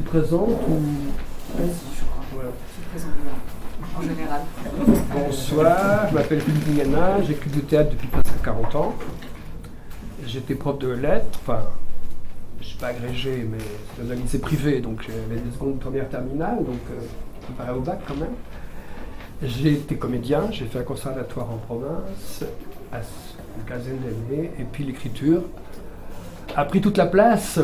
Tu présentes ou... Vas-y, je crois. Voilà. Je présente bien, en général. Bonsoir, je m'appelle Philippe Mingana, j'écris du théâtre depuis presque 40 ans. J'étais prof de lettres, enfin, je ne suis pas agrégé, mais c'est dans un lycée privé, donc j'avais des secondes, première terminale, donc je préparais au bac quand même. J'ai été comédien, j'ai fait un conservatoire en province, à une quinzaine d'années, et puis l'écriture a pris toute la place.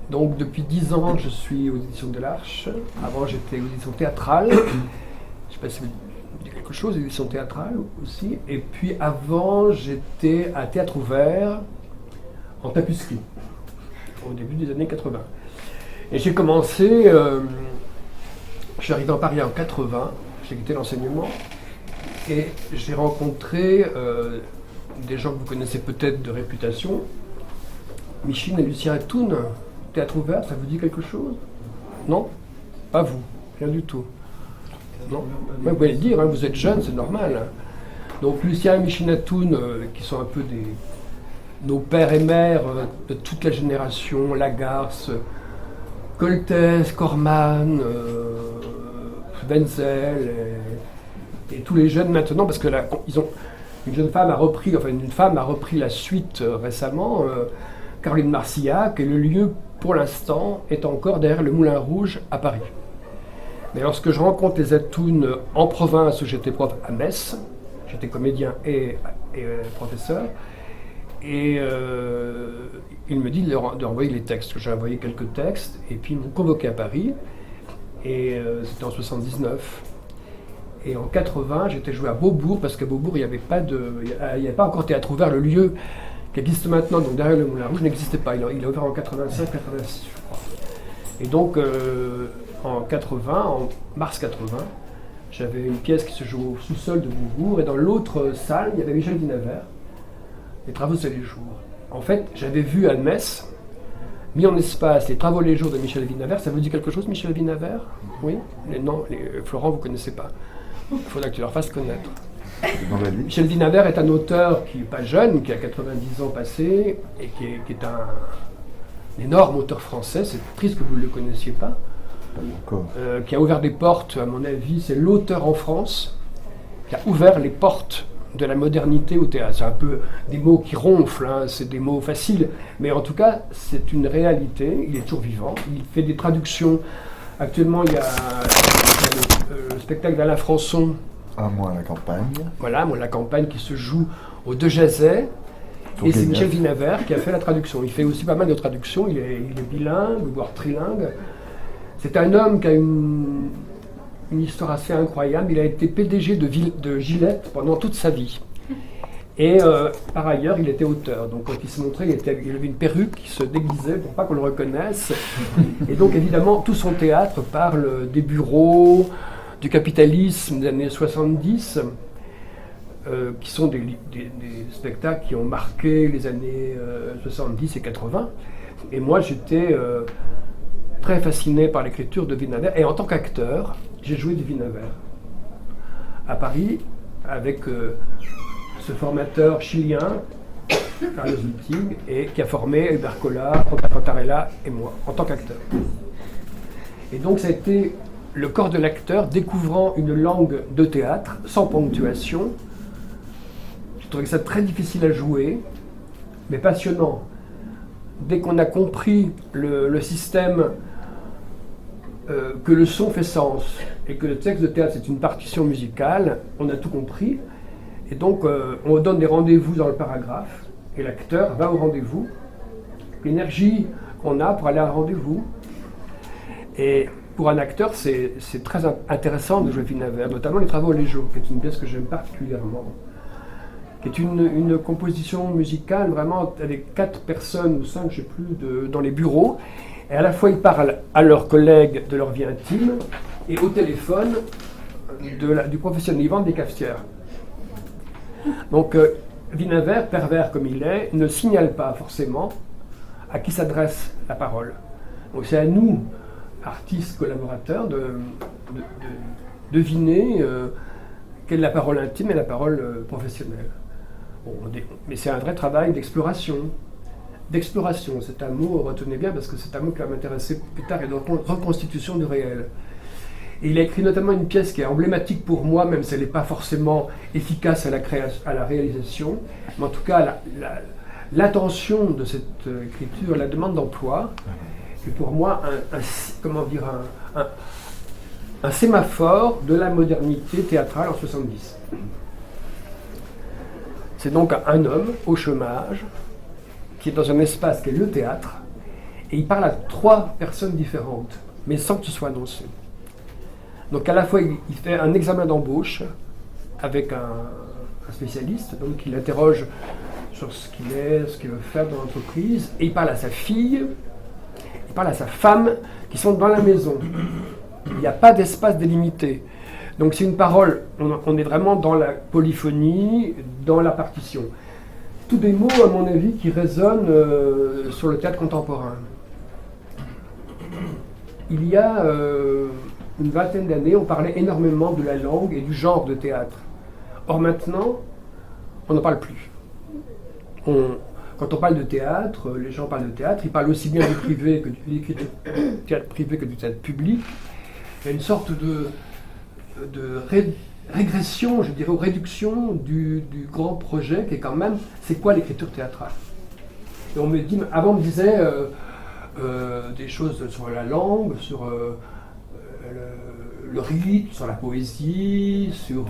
Donc depuis 10 ans, je suis aux éditions de l'Arche. Avant, j'étais aux éditions théâtrales. Je ne sais pas si vous dites quelque chose, éditions théâtrales aussi. Et puis avant, j'étais à Théâtre Ouvert, en tapisserie, au début des années 80. Et j'ai commencé, je suis arrivé en Paris en 80, j'ai quitté l'enseignement, et j'ai rencontré des gens que vous connaissez peut-être de réputation, Micheline et Lucien Atoun. Théâtre Ouvert, ça vous dit quelque chose? Non? Pas vous, rien du tout. Non? Vous pouvez le dire, hein, vous êtes jeune, c'est normal. Hein. Donc Lucien et Micheline Atoun, qui sont un peu nos pères et mères de toute la génération, Lagarce, Coltès, Corman, Wenzel et tous les jeunes maintenant, parce que là, une femme a repris la suite récemment, Caroline Marcillac, et le lieu pour l'instant est encore derrière le Moulin Rouge à Paris. Mais lorsque je rencontre les Atoun en province où j'étais prof à Metz, j'étais comédien et professeur, et il me dit de renvoyer les textes. J'ai envoyé quelques textes, et puis ils m'ont convoqué à Paris, et c'était en 79. Et en 80, j'étais joué à Beaubourg, parce qu'à Beaubourg, il n'y avait pas encore Théâtre Ouvert, le lieu qui existe maintenant, donc derrière le Moulin Rouge, n'existait pas. Il a ouvert en 85-86, je crois. Et donc, en mars 80, j'avais une pièce qui se joue au sous-sol de Beaubourg, et dans l'autre salle, il y avait Michel Vinavert, Les Travaux c'est les jours. En fait, j'avais vu à Metz, mis en espace, Les Travaux les jours de Michel Vinavert. Ça vous dit quelque chose, Michel Vinavert? Oui? Non, Florent, vous ne connaissez pas. Il faudra que tu leur fasses connaître. Michel Vinavert est un auteur qui n'est pas jeune, qui a 90 ans passés, et qui est un énorme auteur français. C'est triste que vous ne le connaissiez pas. Qui a ouvert des portes, à mon avis, c'est l'auteur en France qui a ouvert les portes de la modernité au théâtre. C'est un peu des mots qui ronflent, hein, c'est des mots faciles, mais en tout cas, c'est une réalité. Il est toujours vivant. Il fait des traductions. Actuellement, il y a le spectacle d'Alain Françon. Un mois à la campagne. Voilà, la campagne qui se joue au De Jazet. Et c'est Michel Vinavert qui a fait la traduction. Il fait aussi pas mal de traductions. Il est bilingue, voire trilingue. C'est un homme qui a une histoire assez incroyable. Il a été PDG de Gillette pendant toute sa vie. Et par ailleurs, il était auteur. Donc quand il se montrait, il avait une perruque qui se déguisait pour pas qu'on le reconnaisse. Et donc évidemment, tout son théâtre parle des bureaux, du capitalisme des années 70, qui sont des spectacles qui ont marqué les années 70 et 80. Et moi, j'étais très fasciné par l'écriture de Vinavert. Et en tant qu'acteur, j'ai joué du Vinavert à Paris avec ce formateur chilien, Carlos Wittig, et qui a formé Hubert Collard, Robert Cantarella et moi, en tant qu'acteur. Et donc ça a été le corps de l'acteur découvrant une langue de théâtre sans ponctuation. Je trouvais ça très difficile à jouer, mais passionnant. Dès qu'on a compris le système, que le son fait sens et que le texte de théâtre c'est une partition musicale, on a tout compris. Et donc on donne des rendez-vous dans le paragraphe et l'acteur va au rendez-vous. L'énergie qu'on a pour aller à un rendez-vous. Et pour un acteur, c'est très intéressant de jouer Vinavert, notamment Les Travaux les jours, qui est une pièce que j'aime particulièrement, qui est une composition musicale vraiment avec 4 personnes ou 5, je ne sais plus, dans les bureaux. Et à la fois, ils parlent à leurs collègues de leur vie intime et au téléphone du professionnel. Ils vendent des cafetières. Donc, Vinavert, pervers comme il est, ne signale pas forcément à qui s'adresse la parole. Donc, c'est à nous, artistes collaborateurs, de deviner quelle est la parole intime et la parole professionnelle. Bon, mais c'est un vrai travail d'exploration, d'exploration. C'est un mot, retenez bien, parce que c'est un mot qui va m'intéresser plus tard, et de reconstitution du réel. Et il a écrit notamment une pièce qui est emblématique pour moi, même si elle n'est pas forcément efficace à la réalisation, mais en tout cas, l'intention de cette écriture, la demande d'emploi, est pour moi un sémaphore de la modernité théâtrale en 70. C'est donc un homme au chômage qui est dans un espace qui est le théâtre, et il parle à 3 personnes différentes, mais sans que ce soit annoncé. Donc à la fois, il fait un examen d'embauche avec un spécialiste, donc il l'interroge sur ce qu'il est, ce qu'il veut faire dans l'entreprise, et il parle à sa fille, il parle à sa femme, qui sont dans la maison. Il n'y a pas d'espace délimité. Donc c'est une parole, on est vraiment dans la polyphonie, dans la partition. Tous des mots, à mon avis, qui résonnent sur le théâtre contemporain. Il y a une vingtaine d'années, on parlait énormément de la langue et du genre de théâtre. Or maintenant, on n'en parle plus. Quand on parle de théâtre, les gens parlent de théâtre, ils parlent aussi bien du privé que du théâtre privé que du théâtre public. Il y a une sorte de régression, je dirais, ou réduction du grand projet qui est quand même, c'est quoi l'écriture théâtrale? Et on me dit, avant on me disait des choses sur la langue, sur le rythme, sur la poésie, sur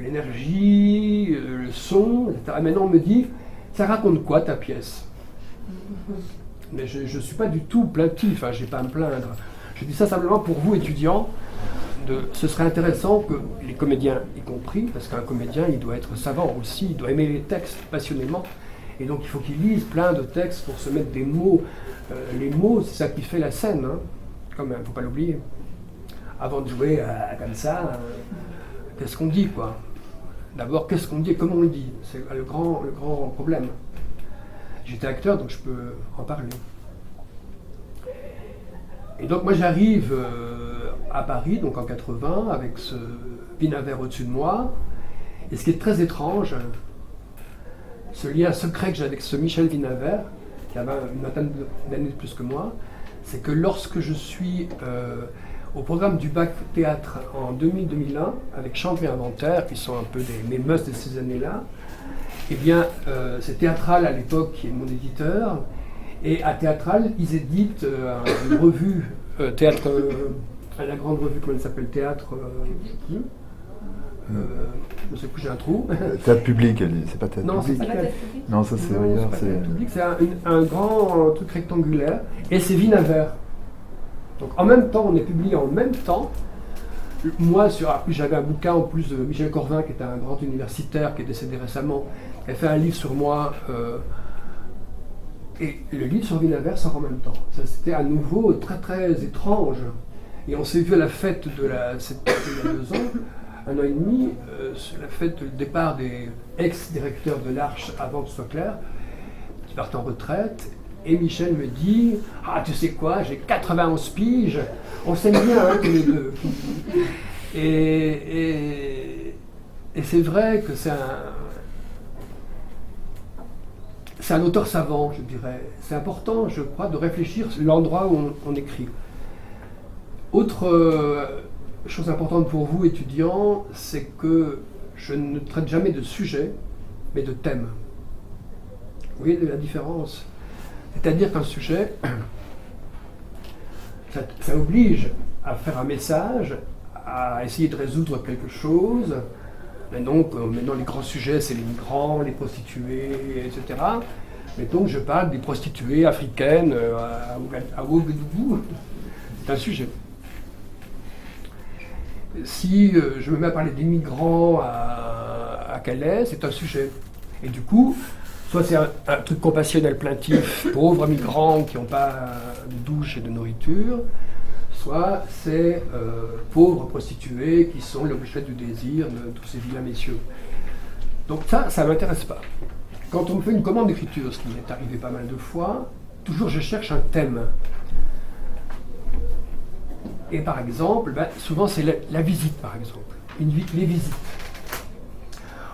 l'énergie, le son, etc. Maintenant on me dit, ça raconte quoi ta pièce? Mais je ne suis pas du tout plaintif, hein, je n'ai pas à me plaindre. Je dis ça simplement pour vous, étudiants. Ce serait intéressant que les comédiens y compris, parce qu'un comédien, il doit être savant aussi, il doit aimer les textes passionnément, et donc il faut qu'il lise plein de textes pour se mettre des mots. Les mots, c'est ça qui fait la scène, hein, quand même, il ne faut pas l'oublier. Avant de jouer comme ça, qu'est-ce qu'on dit, quoi? D'abord, qu'est-ce qu'on dit et comment on le dit? C'est le grand problème. J'étais acteur, donc je peux en parler. Et donc moi j'arrive à Paris, donc en 80, avec ce Vinaver au-dessus de moi. Et ce qui est très étrange, ce lien secret que j'ai avec ce Michel Vinaver, qui avait une vingtaine d'années de plus que moi, c'est que lorsque je suis au programme du bac théâtre en 2000-2001, avec Chant et Inventaire, qui sont un peu mes must de ces années-là, eh bien c'est Théâtral à l'époque qui est mon éditeur. Et à Théâtral, ils éditent une revue, théâtre, la grande revue, comment elle s'appelle, Théâtre, je ne sais plus, j'ai un trou. Théâtre public, c'est pas théâtre non, public. C'est pas théâtre public. Non, ça c'est ailleurs. C'est un grand truc rectangulaire, et c'est Vinaver. Donc en même temps, on est publié en même temps. Moi, j'avais un bouquin en plus de Michel Corvin, qui était un grand universitaire, qui est décédé récemment, qui a fait un livre sur moi. Et le livre sur Vinaver sort en même temps. Ça, c'était à nouveau très très étrange. Et on s'est vu à la fête il y a 2 ans, 1 an et demi, la fête du départ des ex-directeurs de l'Arche avant que ce soit clair, qui partent en retraite. Et Michel me dit, ah tu sais quoi, j'ai 91 piges, on s'aime bien hein, tous les deux. Et c'est vrai que c'est un auteur savant, je dirais. C'est important, je crois, de réfléchir sur l'endroit où on écrit. Autre chose importante pour vous, étudiants, c'est que je ne traite jamais de sujet, mais de thème. Vous voyez la différence? C'est-à-dire qu'un sujet, ça oblige à faire un message, à essayer de résoudre quelque chose. Et donc, maintenant, les grands sujets, c'est les migrants, les prostituées, etc. Mais donc, je parle des prostituées africaines à Ouagadougou. C'est un sujet. Si je me mets à parler des migrants à Calais, c'est un sujet. Et du coup, soit c'est un truc compassionnel plaintif, pauvres migrants qui n'ont pas de douche et de nourriture, soit c'est pauvres prostituées qui sont l'objet du désir de tous ces vilains messieurs. Donc ça ne m'intéresse pas. Quand on me fait une commande d'écriture, ce qui m'est arrivé pas mal de fois, toujours je cherche un thème. Et par exemple, souvent c'est la visite par exemple, les visites.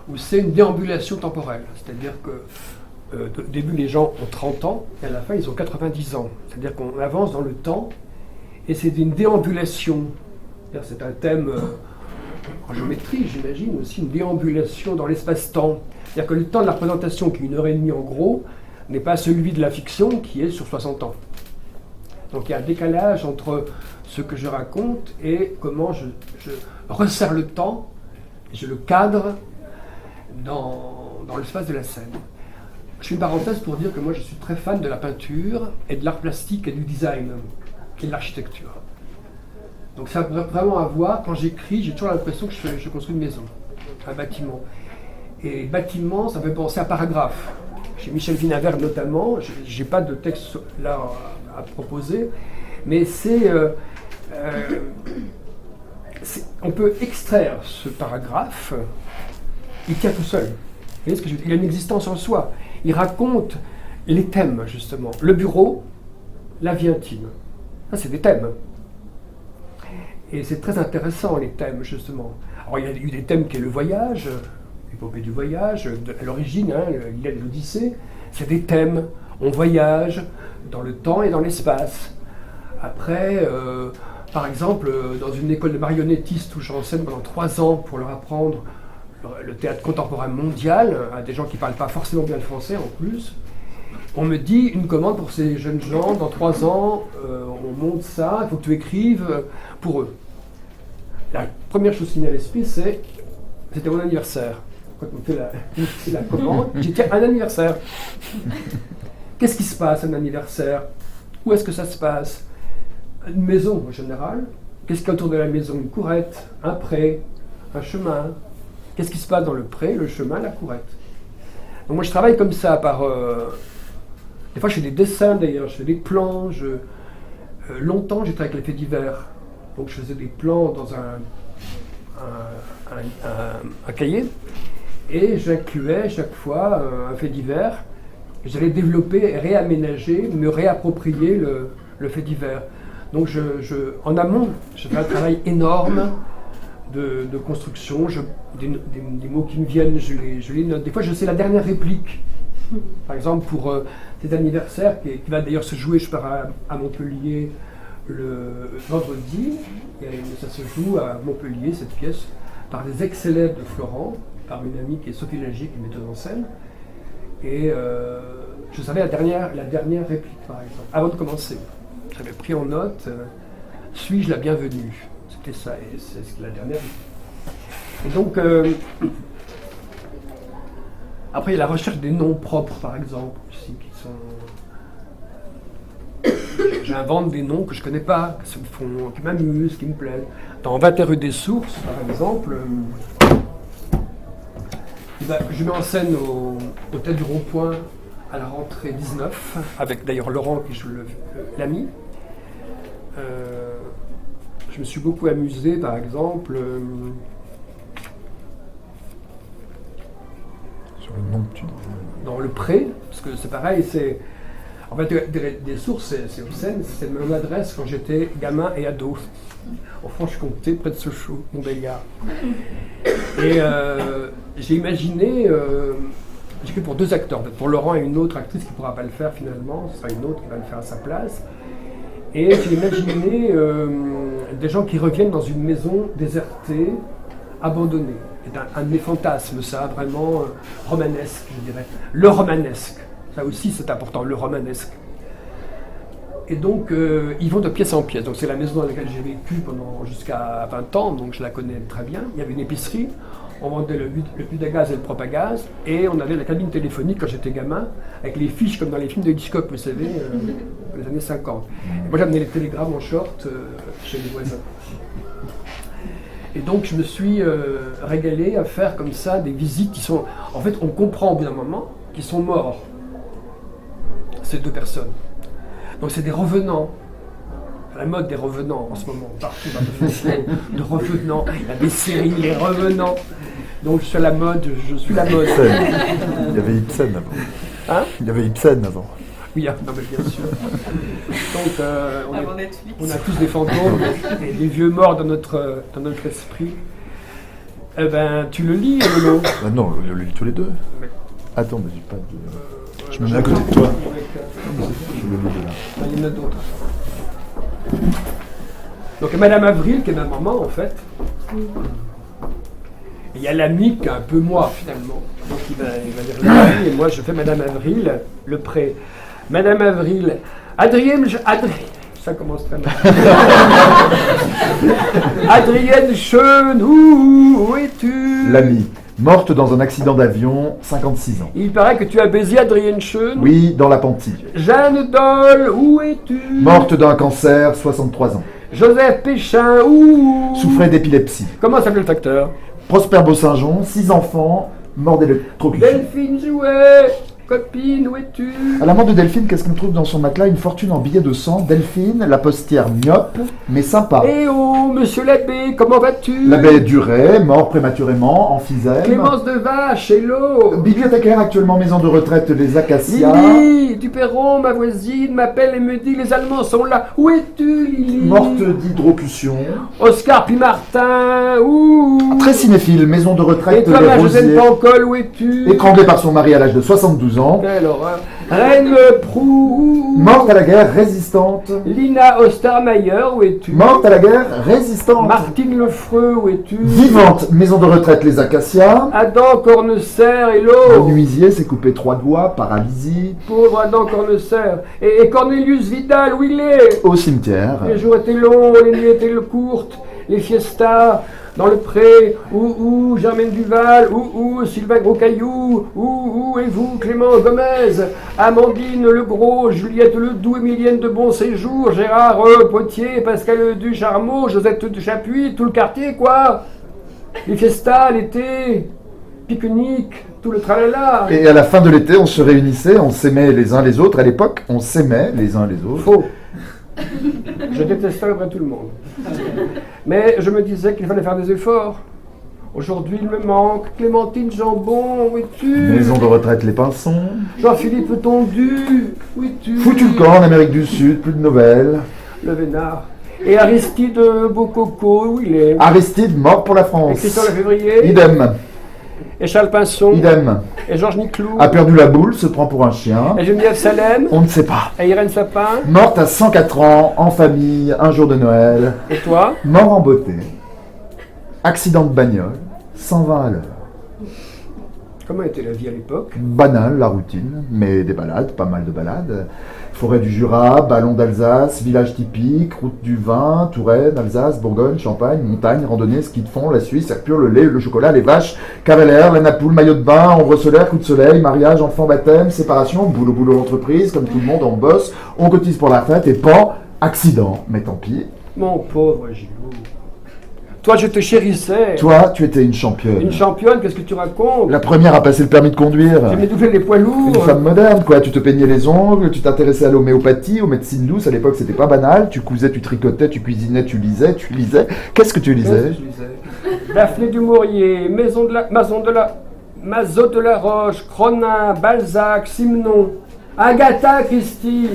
Ou c'est une déambulation temporelle, c'est-à-dire que Au début, les gens ont 30 ans, et à la fin, ils ont 90 ans. C'est-à-dire qu'on avance dans le temps, et c'est une déambulation. C'est un thème en géométrie, j'imagine, aussi une déambulation dans l'espace-temps. C'est-à-dire que le temps de la représentation, qui est 1h30 en gros, n'est pas celui de la fiction, qui est sur 60 ans. Donc il y a un décalage entre ce que je raconte et comment je resserre le temps, et je le cadre dans l'espace de la scène. Je fais une parenthèse pour dire que moi je suis très fan de la peinture et de l'art plastique et du design et de l'architecture. Donc ça a vraiment à voir, quand j'écris, j'ai toujours l'impression que je construis une maison, un bâtiment. Et bâtiment, ça me fait penser à paragraphe. Chez Michel Vinaver notamment, j'ai pas de texte là à proposer, mais on peut extraire ce paragraphe, il tient tout seul. Vous voyez ce que je veux dire ? Il a une existence en soi. Il raconte les thèmes, justement. Le bureau, la vie intime. Ça, c'est des thèmes. Et c'est très intéressant, les thèmes, justement. Alors, il y a eu des thèmes qui est le voyage, l'épopée du voyage, à l'origine, l'Iliade et l'Odyssée. C'est des thèmes. On voyage dans le temps et dans l'espace. Après, par exemple, dans une école de marionnettistes où j'enseigne pendant 3 ans pour leur apprendre le théâtre contemporain mondial, à des gens qui ne parlent pas forcément bien le français en plus, on me dit une commande pour ces jeunes gens, dans 3 ans, on monte ça, il faut que tu écrives pour eux. La première chose qui m'est à l'esprit, c'était mon anniversaire. Quand on fait la commande, j'ai dit tiens, un anniversaire. Qu'est-ce qui se passe à un anniversaire? Où est-ce que ça se passe? Une maison en général. Qu'est-ce qu'il y a autour de la maison? Une courette, un pré, un chemin. Qu'est-ce qui se passe dans le pré, le chemin, la courette? Donc moi je travaille comme ça par... des fois je fais des dessins d'ailleurs, je fais des plans. Longtemps j'ai travaillé avec les faits divers. Donc je faisais des plans dans un cahier et j'incluais chaque fois un fait divers. J'allais développer, réaménager, me réapproprier le fait divers. Donc en amont, je fais un travail énorme de construction, des mots qui me viennent, je les note. Des fois, je sais la dernière réplique. Par exemple, pour cet anniversaire, qui va d'ailleurs se jouer, je pars à Montpellier le vendredi, et ça se joue à Montpellier, cette pièce, par des ex-élèves de Florent, par une amie qui est Sophie Lagier, qui est metteuse en scène. Et je savais la dernière réplique, par exemple, avant de commencer. J'avais pris en note « Suis-je la bienvenue ?» C'était ça, et c'est la dernière. Et donc, après, il y a la recherche des noms propres, par exemple, aussi, qui sont... J'invente des noms que je ne connais pas, qui m'amusent, qui me plaisent. Dans 21 rue des Sources, par exemple, je mets en scène au Tête du Rond-Point à la rentrée 19, avec d'ailleurs Laurent qui joue l'ami. Je me suis beaucoup amusé, par exemple, sur le nom que tu disais. Dans le pré, parce que c'est pareil, en fait, des sources, c'est obscène, c'est mon adresse quand j'étais gamin et ado, en Franche-Comté, près de Sochaux, Montbéliard. Et j'ai imaginé, j'ai écrit pour 2 acteurs, pour Laurent et une autre actrice qui ne pourra pas le faire finalement, ce sera une autre qui va le faire à sa place. Et j'ai imaginé des gens qui reviennent dans une maison désertée, abandonnée. C'est un de mes fantasmes, ça, vraiment romanesque, je dirais. Le romanesque. Ça aussi, c'est important, le romanesque. Et donc, ils vont de pièce en pièce. Donc, c'est la maison dans laquelle j'ai vécu jusqu'à 20 ans, donc je la connais très bien. Il y avait une épicerie, on vendait le Budagaz et le Propagaz, et on avait la cabine téléphonique quand j'étais gamin, avec les fiches comme dans les films de Hitchcock, vous savez, les années 50. Et moi, j'amenais les télégrammes en short chez les voisins. Et donc, je me suis régalé à faire comme ça des visites qui sont... En fait, on comprend au bout d'un moment qu'ils sont morts, ces 2 personnes. Donc c'est des revenants, la mode des revenants en ce moment, partout dans le film, de revenants, il y a des séries, les revenants. Donc je suis la mode. Il y avait Ibsen avant. Hein? Il y avait Ibsen avant. Oui, non, mais bien sûr. Donc on a tous des fantômes et des vieux morts dans notre esprit. Eh ben, tu le lis, Lolo? Non, on le lit tous les 2. Mais... Attends, mais j'ai pas de... Je me mets à côté de toi. Avec, Je me mets de là. il y en a d'autres. Donc Madame Avril, qui est ma maman en fait. Et il y a l'ami qui est un peu moi finalement. Donc il va dire le mari, et moi je fais Madame Avril, le pré. Madame Avril, Adrienne, ça commence très mal. Adrienne Schoen, où es-tu? L'amie, morte dans un accident d'avion, 56 ans. Il paraît que tu as baisé Adrienne Schoen. Oui, dans l'appentis. Jeanne Doll, où es-tu? Morte d'un cancer, 63 ans. Joseph Péchin, où? Souffrait d'épilepsie. Comment s'appelle le facteur? Prosper Beausaint-Jean, 6 enfants, mort d'électrocution. Delphine Jouet, copine, où es-tu? À la mort de Delphine, qu'est-ce qu'on trouve dans son matelas? Une fortune en billets de sang. Delphine, la postière myope, mais sympa. Eh oh, monsieur l'abbé, comment vas-tu? L'abbé Duret, mort prématurément, emphysème. Clémence de Vache, hello. Bibliothécaire actuellement maison de retraite Les Acacias. Lily, du Perron, ma voisine, m'appelle et me dit les Allemands sont là. Où es-tu, Lily? Morte d'hydrocution. Oscar Pimartin, où? Très cinéphile, maison de Et retraite toi, Les ma Josène Rosiers. Pancol, où es-tu? Étranglée par son mari à l'âge de 72 ans. Quelle horreur. Reine Prou. Morte à la guerre, résistante. Lina Ostermeyer, où es-tu? Morte à la guerre, résistante. Martine Lefreux, où es-tu? Vivante, maison de retraite Les Acacias. Adam Cornecer, hello. Menuisier s'est coupé 3 doigts, paralysie. Pauvre Adam Cornecer. Et Cornelius Vidal, où il est? Au cimetière. Les jours étaient longs, les nuits étaient courtes, les fiestas dans le pré, où Germaine Duval, où Sylvain Groscaillou, où et vous Clément Gomez, Amandine Legros, Juliette Ledoux, Emilienne de Bonséjour, Gérard Potier, Pascal Ducharmeau, Josette de Chapuis, tout le quartier quoi. Les fiestas, l'été, pique-nique, tout le tralala. Et à la fin de l'été, on se réunissait, on s'aimait les uns les autres. À l'époque, on s'aimait les uns les autres. Faux. Je détestais à peu près tout le monde. Mais je me disais qu'il fallait faire des efforts. Aujourd'hui, il me manque Clémentine Jambon, où es-tu? Maison de retraite Les Pinsons. Jean-Philippe Tondu, où es-tu? Foutu le camp en Amérique du Sud, plus de nouvelles. Le Vénard. Et Aristide Bococo, où il est? Aristide, mort pour la Et France. Christian Lefévrier. Idem, Et Charles Pinson. idem. Et Georges Niclou. A perdu la boule, se prend pour un chien. Et Geneviève Salem. On ne sait pas. Et Irène Sapin. Morte à 104 ans, en famille, un jour de Noël. Et toi? Mort en beauté. Accident de bagnole, 120 à l'heure. Comment était la vie à l'époque? Banal, la routine, mais des balades, pas mal de balades. Forêt du Jura, ballon d'Alsace, village typique, route du vin, Touraine, Alsace, Bourgogne, Champagne, montagne, randonnée, ski de fond, la Suisse, air pur, le lait, le chocolat, les vaches, cavalaire, la napoule, maillot de bain, ombre solaire, coup de soleil, mariage, enfant, baptême, séparation, boulot, entreprise, comme tout le monde, on bosse, on cotise pour la retraite et pas accident, mais tant pis. Mon pauvre Gilou. Toi, je te chérissais. Toi, tu étais une championne. Une championne, qu'est-ce que tu racontes? La première à passer le permis de conduire. J'ai médoublé les poids lourds. Une femme moderne, quoi. Tu te peignais les ongles, tu t'intéressais à l'homéopathie, aux médecines douces. À l'époque, c'était pas banal. Tu cousais, tu tricotais, tu cuisinais, tu lisais, tu lisais. Qu'est-ce que tu lisais? Je lisais. Daphné du Maurier, Mazot de la Roche, Cronin, Balzac, Simenon, Agatha Christie,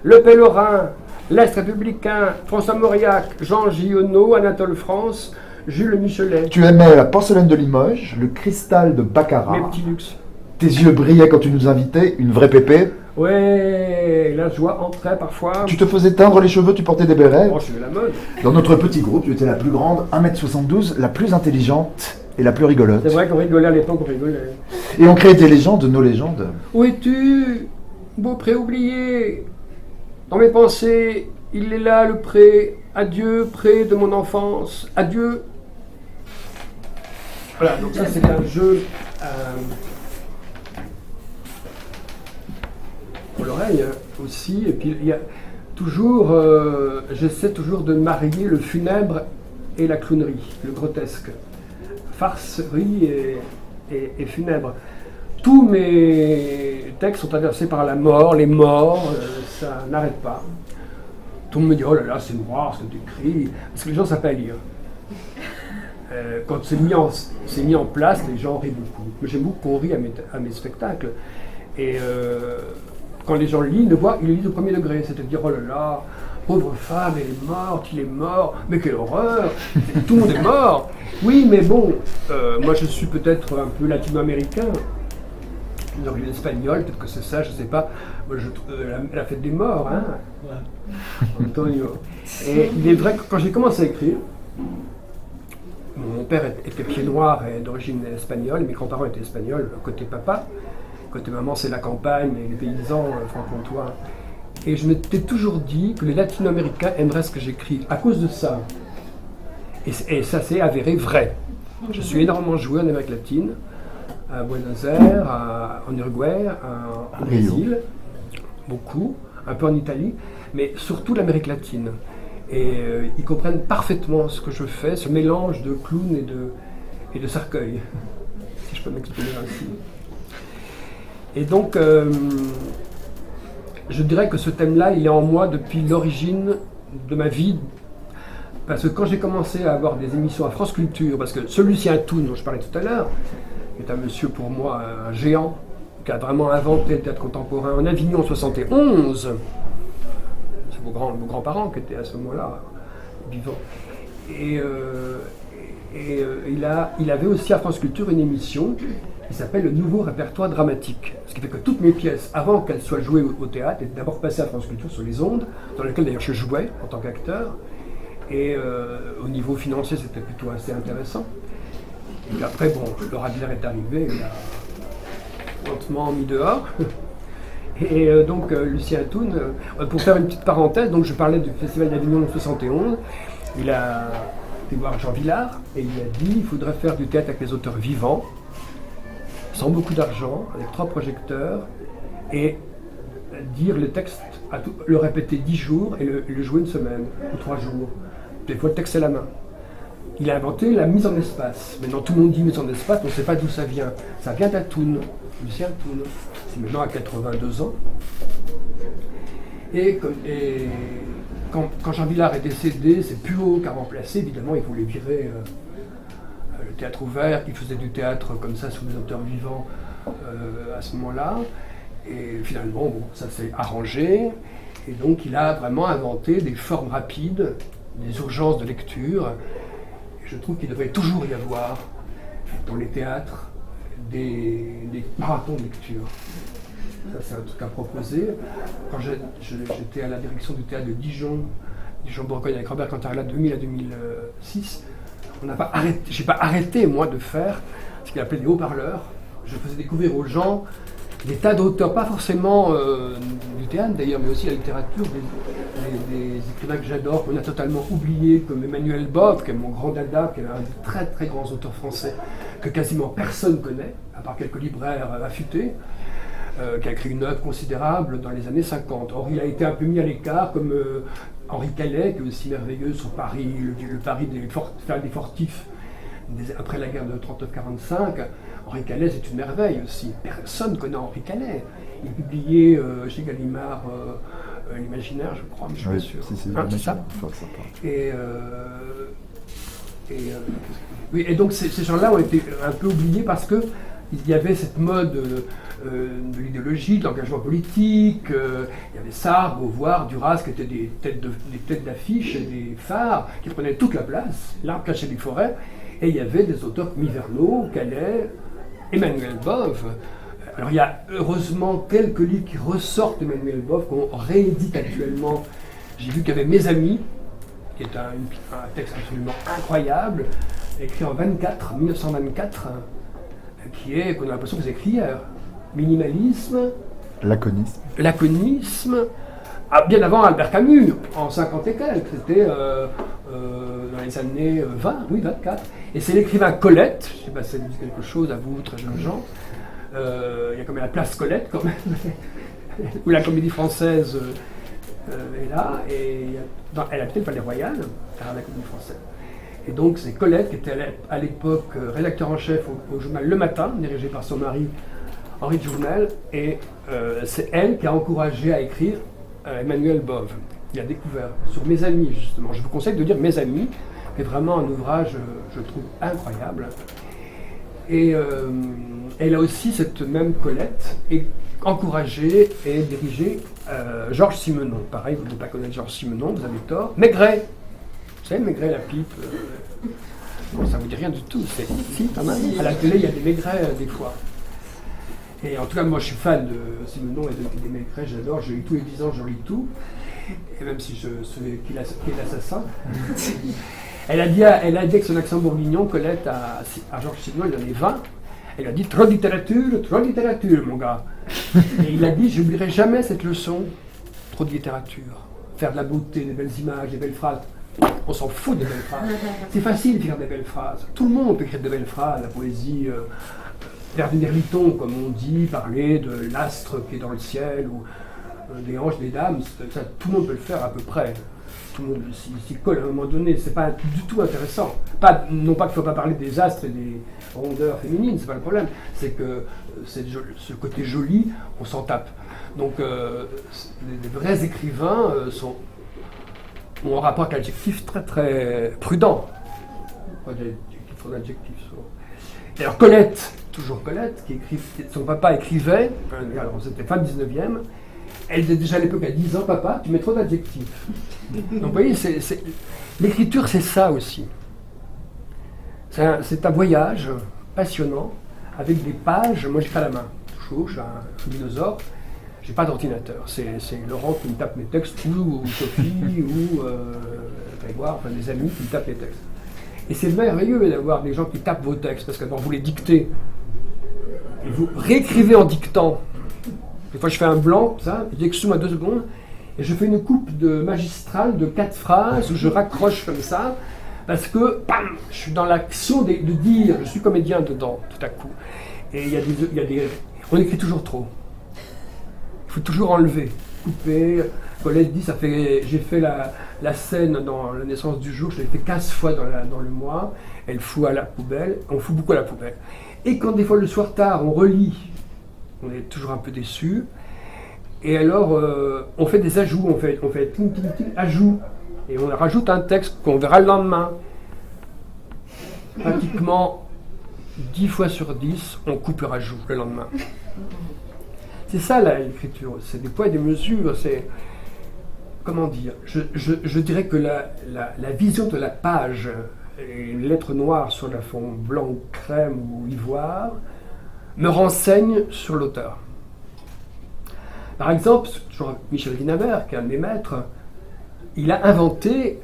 Le Pèlerin, L'Est républicain, François Mauriac, Jean Giono, Anatole France, Jules Michelet. Tu aimais la porcelaine de Limoges, le cristal de Baccarat. Mes petits luxes. Tes yeux brillaient quand tu nous invitais, une vraie pépé. Ouais, la joie entrait parfois. Tu te faisais teindre les cheveux, tu portais des bérets. Oh, je suis à la mode. Dans notre petit groupe, tu étais la plus grande, 1m72, la plus intelligente et la plus rigolote. C'est vrai qu'on rigolait à l'époque, on rigolait. Et on créait des légendes, nos légendes. Où es-tu, beau pré oublié? Dans mes pensées, il est là le pré. Adieu, pré de mon enfance. Adieu. Voilà, donc ça c'est un jeu pour l'oreille aussi. Et puis il y a toujours, j'essaie toujours de marier le funèbre et la clownerie, le grotesque. Farcerie et funèbre. Tous mes textes sont adressés par la mort, les morts, ça n'arrête pas. Tout le monde me dit « Oh là là, c'est noir ce que tu écris », parce que les gens ne savent pas lire. Quand c'est mis en place, les gens rient beaucoup. Mais j'aime beaucoup qu'on rit à mes spectacles. Et quand les gens lisent, ils le lisent au premier degré, c'est-à-dire « Oh là là, pauvre femme, elle est morte, il est mort, mais quelle horreur, tout le monde est mort !» Oui, mais bon, moi je suis peut-être un peu latino-américain. une origine espagnole, peut-être que c'est ça, je ne sais pas. Moi, la fête des morts, hein, Antonio. Et il est vrai que quand j'ai commencé à écrire, mon père était pied noir et d'origine espagnole, mes grands-parents étaient espagnols, côté papa. Côté maman, c'est la campagne et les paysans franc-comtois. Et je m'étais toujours dit que les latino-américains aimeraient ce que j'écris à cause de ça. Et ça s'est avéré vrai. Je suis énormément joué en Amérique latine, à Buenos Aires, en Uruguay, au Brésil, beaucoup, un peu en Italie, mais surtout l'Amérique latine. Et ils comprennent parfaitement ce que je fais, ce mélange de clown et de cercueil, si je peux m'exprimer ainsi. Et donc, je dirais que ce thème-là, il est en moi depuis l'origine de ma vie. Parce que quand j'ai commencé à avoir des émissions à France Culture, parce que ce Lucien Toune dont je parlais tout à l'heure, qui est un monsieur pour moi, un géant, qui a vraiment inventé le théâtre contemporain en Avignon en 71. C'est vos grands-parents qui étaient à ce moment-là vivants. Et il avait aussi à France Culture une émission qui s'appelle le Nouveau Répertoire Dramatique. Ce qui fait que toutes mes pièces, avant qu'elles soient jouées au théâtre, étaient d'abord passées à France Culture sur les ondes, dans lesquelles d'ailleurs je jouais en tant qu'acteur. Et au niveau financier, c'était plutôt assez intéressant. Et puis après, bon, Laura Adler est arrivé, il a lentement mis dehors. Et donc, Lucien Toune, pour faire une petite parenthèse, donc je parlais du Festival d'Avignon en 71, il a été voir Jean Villard, et il a dit il faudrait faire du théâtre avec les auteurs vivants, sans beaucoup d'argent, avec 3 projecteurs, et dire le texte, le répéter 10 jours et le jouer une semaine, ou 3 jours. Des fois, le texte est la main. Il a inventé la mise en espace. Maintenant, tout le monde dit mise en espace, on ne sait pas d'où ça vient. Ça vient d'Atoun, Lucien Toune. C'est maintenant à 82 ans. Et quand Jean Villard est décédé, c'est Puot qui a remplacé. Évidemment, il voulait virer le théâtre ouvert, qui faisait du théâtre comme ça sous les auteurs vivants à ce moment-là. Et finalement, bon, ça s'est arrangé. Et donc, il a vraiment inventé des formes rapides, des urgences de lecture. Et je trouve qu'il devrait toujours y avoir, dans les théâtres, des marathons de lecture. Ça, c'est un truc à proposer. Quand j'étais à la direction du théâtre de Dijon-Bourgogne avec Robert Cantarella de 2000 à 2006, j'ai pas arrêté, moi, de faire ce qu'il appelait des haut-parleurs. Je faisais découvrir aux gens des tas d'auteurs, pas forcément du théâtre d'ailleurs, mais aussi la littérature, des écrivains que j'adore, qu'on a totalement oubliés, comme Emmanuel Boff, qui est mon grand dada, qui est un des très très grands auteurs français, que quasiment personne connaît, à part quelques libraires affûtés, qui a écrit une œuvre considérable dans les années 50. Or, il a été un peu mis à l'écart, comme Henri Calais, qui est aussi merveilleux sur Paris, le Paris des fortifs, après la guerre de 39-45. Henri Calais, c'est une merveille aussi. Personne ne connaît Henri Calais. Il a publié chez Gallimard l'Imaginaire, je crois, mais je suis pas sûr. C'est ça. Et donc ces gens-là ont été un peu oubliés parce qu'il y avait cette mode de l'idéologie, de l'engagement politique. Il y avait Sartre, Beauvoir, Duras, qui étaient des têtes d'affiche et des phares qui prenaient toute la place, l'arbre caché des forêts. Et il y avait des auteurs comme Miverno, Calais, Emmanuel Boff. Alors il y a heureusement quelques livres qui ressortent d'Emmanuel Boff, qu'on réédite actuellement. J'ai vu qu'il y avait Mes Amis, qui est un texte absolument incroyable, écrit en 1924, qu'on a l'impression que c'est écrit hier. Minimalisme. Laconisme. Ah, bien avant Albert Camus, en 50 et quelques, c'était dans les années 20, oui, 24. Et c'est l'écrivain Colette, je ne sais pas si ça dit quelque chose à vous, très jeunes gens. Il y a quand même la place Colette, quand même, où la Comédie Française est là, et elle a quitté le Palais Royal, à la Comédie Française. Et donc c'est Colette qui était à l'époque rédacteur en chef au journal Le Matin, dirigé par son mari Henri de Journal, et c'est elle qui a encouragé à écrire Emmanuel Boff. Il a découvert sur Mes Amis, justement. Je vous conseille de lire Mes Amis, qui est vraiment un ouvrage, je trouve, incroyable. Et elle a aussi, cette même Colette, encouragé et dirigé Georges Simenon. Pareil, vous ne devez pas connaître Georges Simenon, vous avez tort. Maigret, vous savez, Maigret, la pipe, non, ça ne vous dit rien du tout. Si, quand même. À la télé, il y a des Maigrets des fois. Et en tout cas, moi, je suis fan de Simenon et des Maigret, j'adore. Je lis tous les 10 ans, je lis tout. Et même si je sais qui est l'assassin. Elle a dit avec son accent bourguignon, Colette, à Georges Simenon, il en est 20. Elle a dit trop de littérature, mon gars. Et il a dit, je n'oublierai jamais cette leçon. Trop de littérature. Faire de la beauté, des belles images, des belles phrases. On s'en fout des belles phrases. C'est facile d'écrire des belles phrases. Tout le monde peut écrire de belles phrases, la poésie. Faire du Merliton, comme on dit, parler de l'astre qui est dans le ciel, ou des anges, des dames, ça, tout le monde peut le faire à peu près. Tout le monde s'y colle à un moment donné, c'est pas du tout intéressant. Non pas qu'il ne faut pas parler des astres et des rondeurs féminines, c'est pas le problème, c'est que ce côté joli, on s'en tape. Donc les vrais écrivains ont un rapport avec l'adjectif très très prudent. Pas d'adjectif souvent. Et alors Colette, toujours Colette, son papa écrivait, alors c'était fin 19e, elle disait déjà à l'époque à 10 ans, papa, tu mets trop d'adjectifs. Donc vous voyez, l'écriture c'est ça aussi. C'est un voyage passionnant, avec des pages, moi j'écris à la main, toujours, je suis un dinosaure, j'ai pas d'ordinateur, c'est Laurent qui me tape mes textes, ou Sophie, ou Grégoire, enfin des amis qui me tapent les textes. Et c'est merveilleux d'avoir des gens qui tapent vos textes, parce que d'abord vous les dictez, et vous réécrivez en dictant. Des fois je fais un blanc, ça, je dis excuse-moi 2 secondes, et je fais une coupe magistrale de 4 phrases, où je raccroche comme ça, parce que, bam, je suis dans l'action de dire, je suis comédien dedans, tout à coup. Et on écrit toujours trop. Il faut toujours enlever, couper. Colette dit, j'ai fait la scène dans La naissance du jour, je l'ai fait 15 fois dans le mois, elle fout à la poubelle, on fout beaucoup à la poubelle. Et quand des fois le soir tard, on relit, on est toujours un peu déçu, et alors on fait des ajouts, on fait ajout, et on rajoute un texte qu'on verra le lendemain. Pratiquement 10 fois sur 10, on coupe le rajout le lendemain. C'est ça l'écriture, c'est des poids et des mesures, c'est... Comment dire, je dirais que la vision de la page, une lettre noire sur la fond blanc, crème ou ivoire, me renseigne sur l'auteur. Par exemple, Michel Guinaver, qui est un de mes maîtres, il a inventé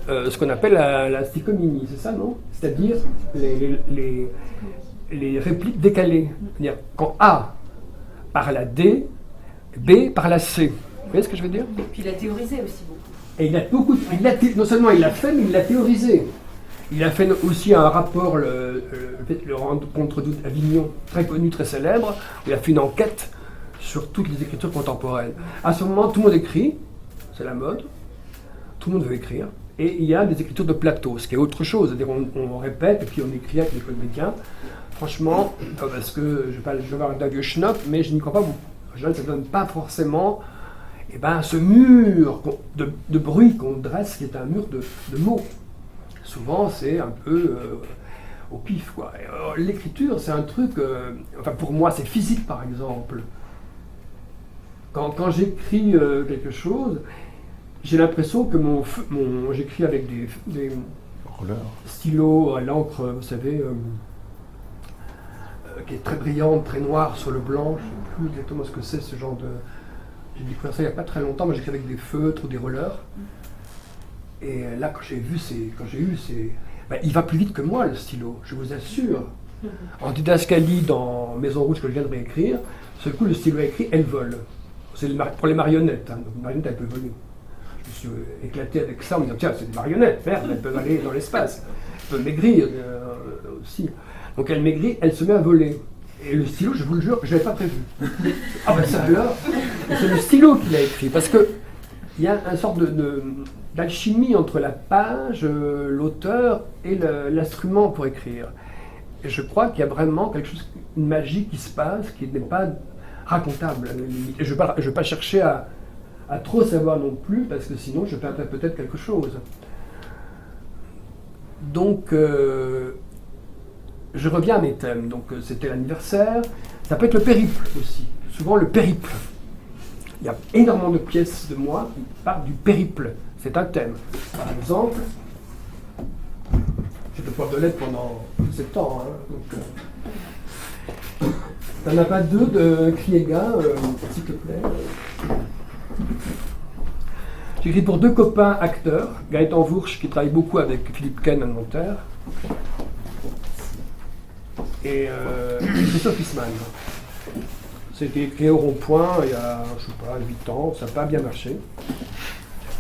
ce qu'on appelle la sticomini, c'est ça, non? C'est-à-dire les répliques décalées. C'est-à-dire quand A par la D, B par la C. Vous voyez ce que je veux dire? Et puis il a théorisé aussi beaucoup. Et il a beaucoup. Non seulement il l'a fait, mais il l'a théorisé. Il a fait aussi un rapport, le rencontre d'Avignon, très connu, très célèbre, où il a fait une enquête sur toutes les écritures contemporaines. À ce moment, tout le monde écrit, c'est la mode, tout le monde veut écrire, et il y a des écritures de plateau, ce qui est autre chose, c'est-à-dire on répète, et puis on écrit avec les comédiens. Franchement, parce que je vais avoir un vieux schnock, mais je n'y crois pas beaucoup. Ça ne donne pas forcément ce mur de bruit qu'on dresse, qui est un mur de mots. Souvent, c'est un peu au pif, quoi. L'écriture, c'est un truc... pour moi, c'est physique, par exemple. Quand j'écris quelque chose, j'ai l'impression que j'écris avec des stylos à l'encre, vous savez, qui est très brillante, très noire sur le blanc. Je ne sais plus exactement ce que c'est, ce genre de... J'ai découvert ça il n'y a pas très longtemps, mais j'écris avec des feutres ou des rollers. Et là, quand j'ai eu il va plus vite que moi, le stylo, je vous assure. En didascalie, dans Maison Rouge, que je viens de réécrire, ce coup, le stylo a écrit « Elle vole ». C'est pour les marionnettes. Hein. Donc, une marionnette, elle peut voler. Je me suis éclaté avec ça en me disant « Tiens, c'est des marionnettes, merde, elles peuvent aller dans l'espace. Elles peuvent maigrir aussi. » Donc, elle maigrit, elle se met à voler. Et le stylo, je vous le jure, je ne l'avais pas prévu. Ah ben ça alors, c'est le stylo qui l'a écrit, parce qu'il y a une sorte d'alchimie entre la page, l'auteur et l'instrument pour écrire. Et je crois qu'il y a vraiment une magie qui se passe, qui n'est pas racontable à la limite. Et je ne vais pas chercher à trop savoir non plus, parce que sinon je perdrais peut-être quelque chose. Donc... je reviens à mes thèmes, donc c'était l'anniversaire, ça peut être le périple aussi, souvent le périple. Il y a énormément de pièces de moi qui parlent du périple, c'est un thème. Par exemple, j'étais prof de lettres pendant 7 ans, hein, donc, T'en as pas deux de Kriega, s'il te plaît. J'écris pour deux copains acteurs, Gaëtan Vourche qui travaille beaucoup avec Philippe Ken à Nanterre, et Christophe Huisman. C'était écrit au rond-point il y a, je sais pas, 8 ans, ça n'a pas bien marché.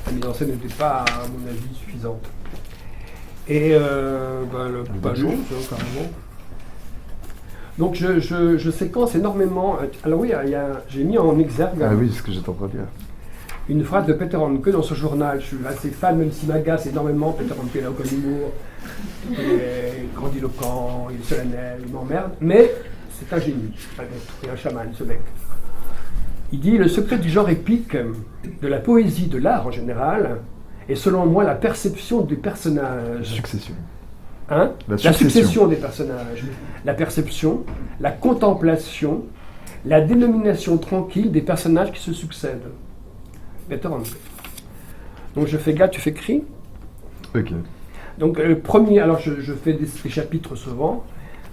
La mise en scène n'était pas, à mon avis, suffisante. Et le Pajot, carrément. Donc je séquence énormément. Alors oui, j'ai mis en exergue oui, c'est ce que j'étais en train de dire. Une phrase de Peter Handke dans ce journal. Je suis assez fan, même s'il m'agace énormément. Peter Handke, il a aucun humour. Il est grandiloquent, il est solennel, il m'emmerde. Mais c'est un génie, et un chaman, ce mec. Il dit « Le secret du genre épique, de la poésie, de l'art en général, est selon moi la perception des personnages. » Succession. Hein? La succession des personnages. La perception, la contemplation, la dénomination tranquille des personnages qui se succèdent. Peter Handke. Donc je fais gars, tu fais cri. Ok. Donc le premier, alors je fais des chapitres souvent.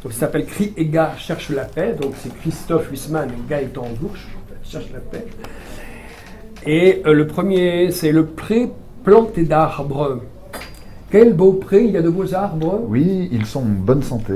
Donc ça s'appelle Cri et gars cherche la paix. Donc c'est Christophe Huisman et Gaëtan Vourche cherche la paix. Et le premier, c'est le pré planté d'arbres. Quel beau pré, il y a de beaux arbres. Oui, ils sont en bonne santé.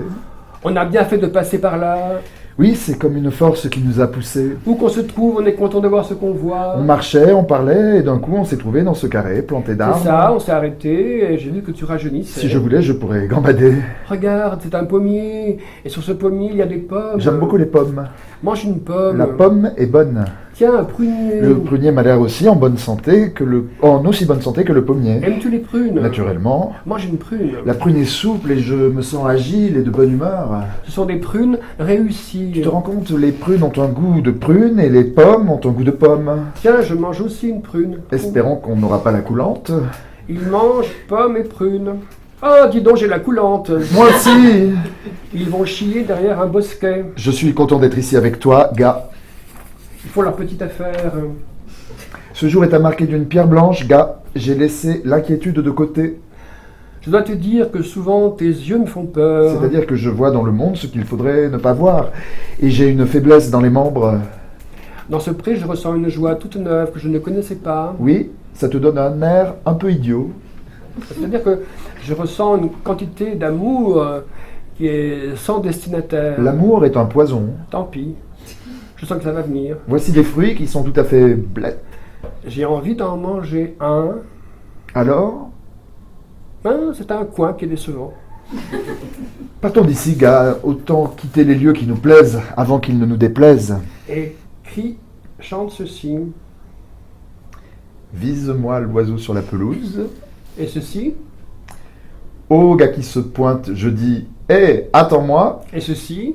On a bien fait de passer par là. Oui, c'est comme une force qui nous a poussés. Où qu'on se trouve, on est content de voir ce qu'on voit. On marchait, on parlait, et d'un coup, on s'est trouvé dans ce carré, planté d'arbres. C'est ça, on s'est arrêté, et j'ai vu que tu rajeunissais. Si je voulais, je pourrais gambader. Regarde, c'est un pommier, et sur ce pommier, il y a des pommes. J'aime beaucoup les pommes. Mange une pomme. La pomme est bonne. Tiens, un prunier. Le prunier m'a l'air aussi en bonne santé que en aussi bonne santé que le pommier. Aimes-tu les prunes? Naturellement. Mange une prune. La prune est souple et je me sens agile et de bonne humeur. Ce sont des prunes réussies. Tu te rends compte, les prunes ont un goût de prune et les pommes ont un goût de pomme. Tiens, je mange aussi une prune. Espérons qu'on n'aura pas la coulante. Il mange pommes et prunes. Ah, dis donc, j'ai la coulante. Moi aussi. Ils vont chier derrière un bosquet. Je suis content d'être ici avec toi, gars. Ils font leur petite affaire. Ce jour est à marquer d'une pierre blanche, gars. J'ai laissé l'inquiétude de côté. Je dois te dire que souvent tes yeux me font peur. C'est-à-dire que je vois dans le monde ce qu'il faudrait ne pas voir. Et j'ai une faiblesse dans les membres. Dans ce pré, je ressens une joie toute neuve que je ne connaissais pas. Oui, ça te donne un air un peu idiot. C'est-à-dire que je ressens une quantité d'amour qui est sans destinataire. L'amour est un poison. Tant pis. Je sens que ça va venir. Voici des fruits qui sont tout à fait blés. J'ai envie d'en manger un. Alors? C'est un coin qui est décevant. Partons d'ici, gars. Autant quitter les lieux qui nous plaisent avant qu'ils ne nous déplaisent. Et crie, chante ceci. Vise-moi l'oiseau sur la pelouse. Et ceci. Ô gars qui se pointe, je dis « Hé, attends-moi !» Et ceci.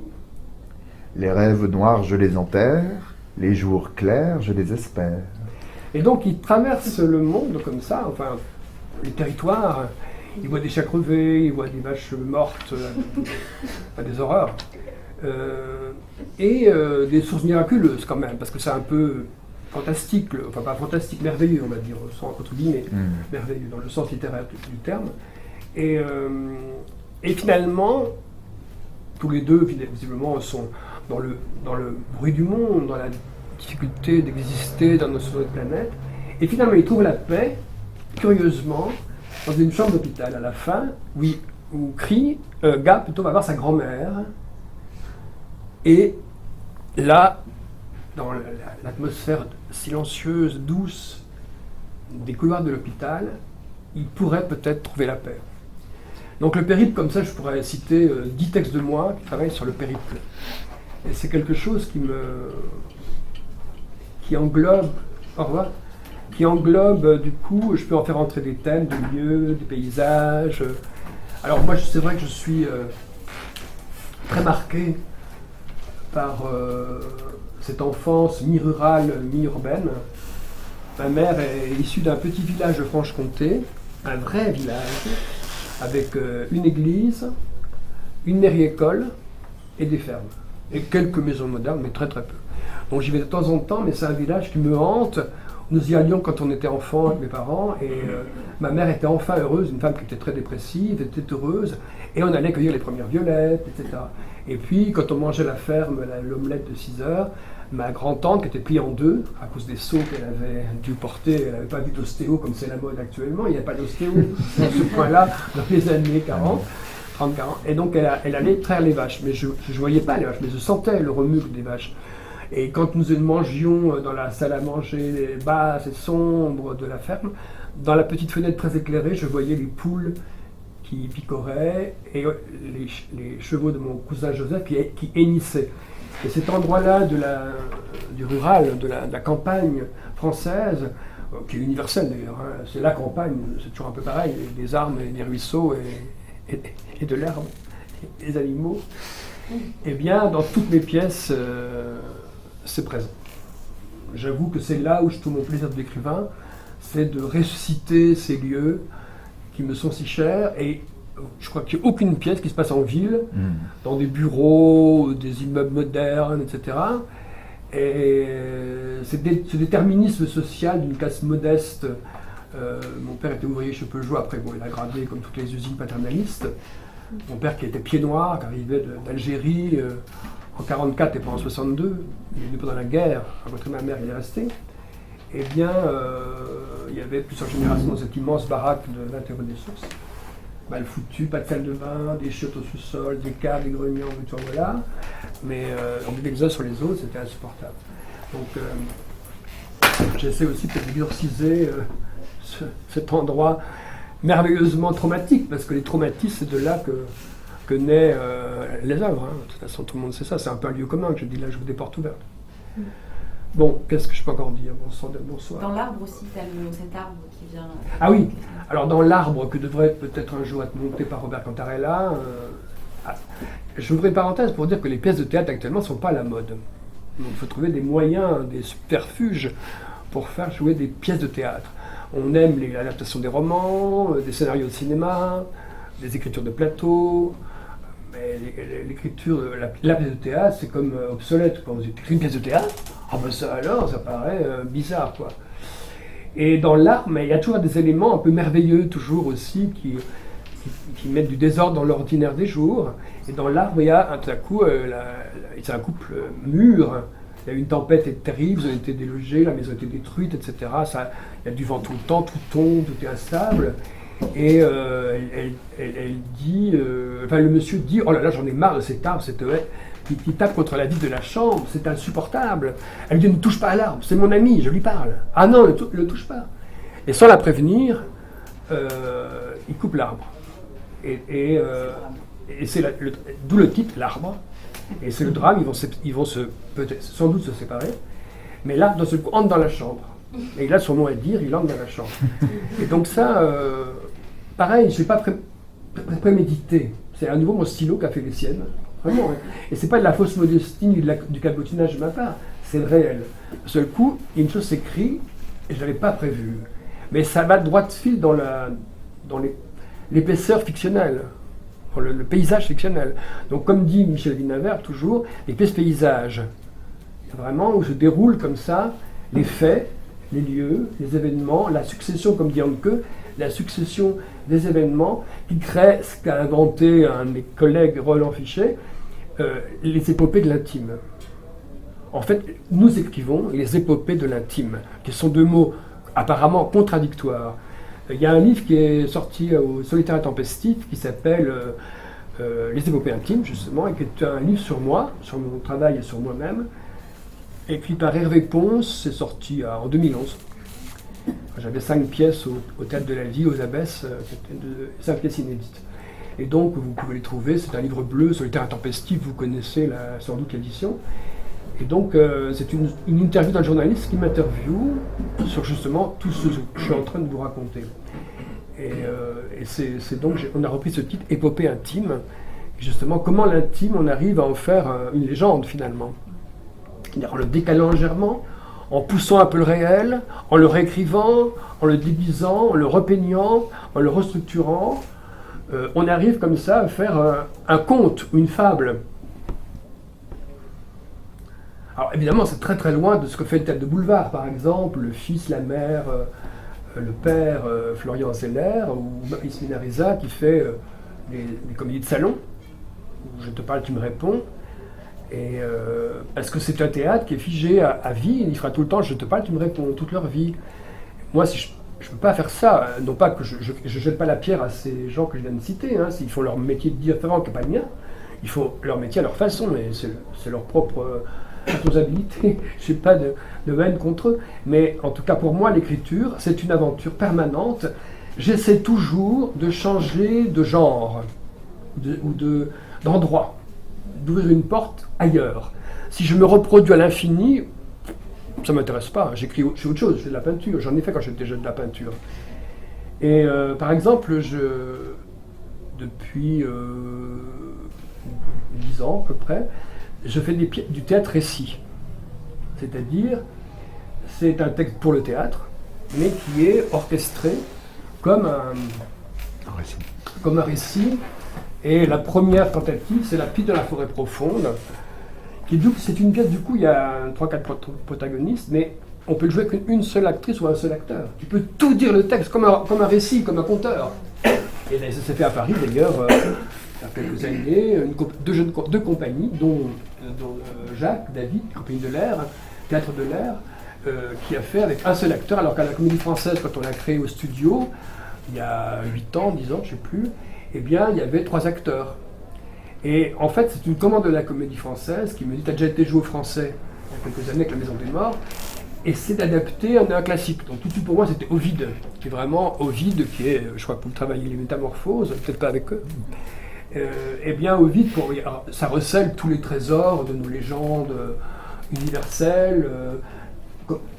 Les rêves noirs, je les enterre. Les jours clairs, je les espère. Et donc, il traverse le monde comme ça, enfin, les territoires. Il voit des chats crevés, il voit des vaches mortes, enfin, des horreurs. Et des sources miraculeuses quand même, parce que c'est un peu fantastique, enfin pas fantastique, merveilleux on va dire, sans entre guillemets, merveilleux dans le sens littéraire du terme. Et finalement, tous les deux visiblement sont dans le bruit du monde, dans la difficulté d'exister sur notre planète. Et finalement ils trouvent la paix, curieusement, dans une chambre d'hôpital à la fin, où Gars plutôt va voir sa grand-mère. Et là, dans l'atmosphère silencieuse, douce des couloirs de l'hôpital, il pourrait peut-être trouver la paix. Donc le périple, comme ça, je pourrais citer 10 textes de moi qui travaillent sur le périple. Et c'est quelque chose qui englobe, au revoir, qui englobe, du coup, je peux en faire entrer des thèmes, des lieux, des paysages. Alors moi, c'est vrai que je suis très marqué par cette enfance mi-rurale, mi-urbaine. Ma mère est issue d'un petit village de Franche-Comté, un vrai village, avec une église, une mairie-école et des fermes. Et quelques maisons modernes, mais très très peu. Donc j'y vais de temps en temps, mais c'est un village qui me hante, nous y allions quand on était enfant avec mes parents, et ma mère était enfin heureuse, une femme qui était très dépressive, était heureuse, et on allait cueillir les premières violettes, etc. Et puis, quand on mangeait la ferme, l'omelette de 6 heures, ma grand-tante, qui était pliée en deux, à cause des seaux qu'elle avait dû porter, elle n'avait pas vu d'ostéo comme c'est la mode actuellement, il n'y a pas d'ostéo à ce point-là dans les années 40, 30-40. Et donc, elle allait traire les vaches, mais je ne voyais pas les vaches, mais je sentais le remue des vaches. Et quand nous mangions dans la salle à manger basse et sombre de la ferme, dans la petite fenêtre très éclairée, je voyais les poules qui picoraient et les chevaux de mon cousin Joseph qui hennissaient. Et cet endroit-là du rural, de la campagne française, qui est universelle d'ailleurs, hein, c'est la campagne, c'est toujours un peu pareil, des arbres et des ruisseaux et de l'herbe, et des animaux, eh bien dans toutes mes pièces, c'est présent. J'avoue que c'est là où je trouve mon plaisir d'écrivain, c'est de ressusciter ces lieux qui me sont si chers, et je crois qu'il n'y a aucune pièce qui se passe en ville, dans des bureaux, des immeubles modernes, etc. Et ce déterminisme social d'une classe modeste. Mon père était ouvrier chez Peugeot, après bon, il a gradé comme toutes les usines paternalistes. Mon père qui était pied noir, qui arrivait d'Algérie en 1944 et pas en 1962, il est venu pendant la guerre, rencontré ma mère, il est resté. Eh bien, il y avait plusieurs générations dans cette immense baraque de l'intérieur des sources. Mal foutu, pas de salle de bain, des chiottes au sous-sol, des caves, des greniers, tout ça, voilà. Mais on buvait les uns sur les autres, c'était insupportable. Donc, j'essaie aussi peut-être d'exorciser cet endroit merveilleusement traumatique, parce que les traumatismes, c'est de là que naissent les œuvres. Hein. De toute façon, tout le monde sait ça, c'est un peu un lieu commun que je dis là, je vous des portes ouvertes. Bon, qu'est-ce que je peux encore dire? Bonsoir. Dans l'arbre aussi, tu as cet arbre qui vient... Ah oui, alors dans l'arbre que devrait peut-être un jour être monté par Robert Cantarella, je ouvre une parenthèse pour dire que les pièces de théâtre actuellement ne sont pas à la mode. Donc il faut trouver des moyens, des subterfuges pour faire jouer des pièces de théâtre. On aime l'adaptation des romans, des scénarios de cinéma, des écritures de plateau. Mais l'écriture, la pièce de théâtre, c'est comme obsolète. Quand vous écrivez une pièce de théâtre, ah ben ça alors, ça paraît bizarre, quoi. Et dans l'art, mais il y a toujours des éléments un peu merveilleux, toujours aussi, qui mettent du désordre dans l'ordinaire des jours. Et dans l'art, il y a tout à coup, c'est un couple mûr. Il y a eu une tempête terrible, ils ont été délogés, la maison a été détruite, etc. Il y a du vent tout le temps, tout tombe, tout est instable. Et elle dit, le monsieur dit, oh là là, j'en ai marre de cet arbre, cette haie qui tape contre la vitre de la chambre, c'est insupportable. Elle dit, ne touche pas à l'arbre, c'est mon ami, je lui parle. Ah non, ne le touche pas. Et sans la prévenir, il coupe l'arbre. Et c'est d'où le titre, l'arbre. Et c'est le drame, ils vont peut-être sans doute se séparer. Mais l'arbre, d'un seul coup, entre dans la chambre. Et il a son mot à dire, il entre dans la chambre. Et donc ça, pareil, je n'ai pas prémédité. C'est à nouveau mon stylo qui a fait les siennes. Vraiment. Hein. Et c'est pas de la fausse modestie ni du cabotinage de ma part. C'est le réel. D'un seul coup, une chose s'écrit et je ne l'avais pas prévu. Mais ça va droit de fil dans l'épaisseur fictionnelle, dans le paysage fictionnel. Donc comme dit Michel Vinavert toujours, les pièces paysages. Vraiment où se déroulent comme ça les faits, les lieux, les événements, la succession, comme dit Hanke, la succession des événements qui crée ce qu'a inventé un de mes collègues, Roland Fichet, les épopées de l'intime. En fait, nous écrivons les épopées de l'intime, qui sont deux mots apparemment contradictoires. Il y a un livre qui est sorti au Solitaire Intempestif qui s'appelle Les épopées intimes, justement, et qui est un livre sur moi, sur mon travail et sur moi-même, écrit par Hervé Ponce, c'est sorti en 2011. J'avais 5 pièces au Théâtre de la Vie, aux Abbesses, 5 pièces inédites. Et donc, vous pouvez les trouver, c'est un livre bleu, Solitaire Intempestif, vous connaissez sans doute l'édition. Et donc, c'est une interview d'un journaliste qui m'interviewe sur justement tout ce que je suis en train de vous raconter. Et c'est donc, on a repris ce titre, Épopée intime, et justement, comment l'intime, on arrive à en faire une légende, finalement. En le décalant légèrement, en poussant un peu le réel, en le réécrivant, en le déguisant, en le repeignant, en le restructurant, on arrive comme ça à faire un conte, une fable. Alors évidemment, c'est très très loin de ce que fait le théâtre de boulevard, par exemple, le fils, la mère, le père, Florian Zeller, ou Ismina Reza qui fait des comédies de salon, où je te parle, tu me réponds. Et parce que c'est un théâtre qui est figé à vie, il fera tout le temps, je te parle, tu me réponds, toute leur vie. Moi, si je ne peux pas faire ça, non pas que je jette pas la pierre à ces gens que je viens de citer, hein, s'ils font leur métier différent qui n'est pas le mien, ils font leur métier à leur façon, mais c'est leur propre responsabilité. Je n'ai pas de haine contre eux. Mais en tout cas, pour moi, l'écriture, c'est une aventure permanente. J'essaie toujours de changer de genre ou d'endroit, d'ouvrir une porte ailleurs. Si je me reproduis à l'infini, ça ne m'intéresse pas. Je fais autre chose, je fais de la peinture. J'en ai fait quand j'étais jeune de la peinture. Et par exemple, depuis 10 ans à peu près, je fais du théâtre récit. C'est-à-dire, c'est un texte pour le théâtre, mais qui est orchestré comme un récit. Et la première tentative, c'est La Piste de la forêt profonde. C'est une pièce, du coup, il y a 3-4 protagonistes, mais on peut le jouer qu'une seule actrice ou un seul acteur. Tu peux tout dire le texte, comme un récit, comme un conteur. Et ça s'est fait à Paris, d'ailleurs, il y a quelques années, deux compagnies, dont Jacques, David, Compagnie de l'Air, Théâtre de l'Air, qui a fait avec un seul acteur, alors qu'à la Comédie Française, quand on l'a créé au studio, il y a 8 ans, 10 ans, je ne sais plus, eh bien, il y avait 3 acteurs. Et en fait, c'est une commande de la Comédie Française qui me dit « T'as déjà été joué au Français il y a quelques années avec La Maison des Morts ?» Et c'est d'adapter un classique. Donc tout de suite pour moi, c'était Ovide, qui est vraiment Ovide, qui est, je crois que vous travaillez les métamorphoses, peut-être pas avec eux. Eh bien, Ovide, ça recèle tous les trésors de nos légendes universelles.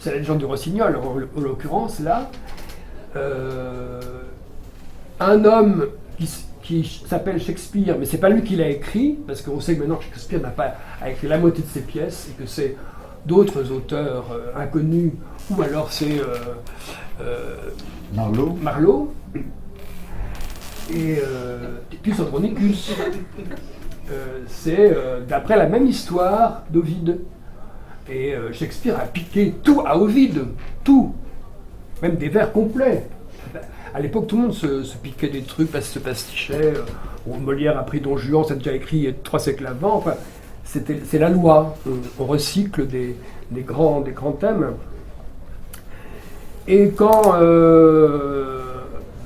C'est la légende du Rossignol, en l'occurrence, là. Un homme qui s'appelle Shakespeare, mais c'est pas lui qui l'a écrit, parce qu'on sait que maintenant Shakespeare n'a pas écrit la moitié de ses pièces, et que c'est d'autres auteurs inconnus, ou alors c'est Marlowe, et Picus Andronicus. C'est d'après la même histoire d'Ovide. Et Shakespeare a piqué tout à Ovide, tout, même des vers complets. À l'époque, tout le monde se piquait des trucs, se pastichait. Molière a pris Don Juan, c'est déjà écrit 3 siècles avant. Enfin, c'est la loi. On recycle des grands thèmes. Et quand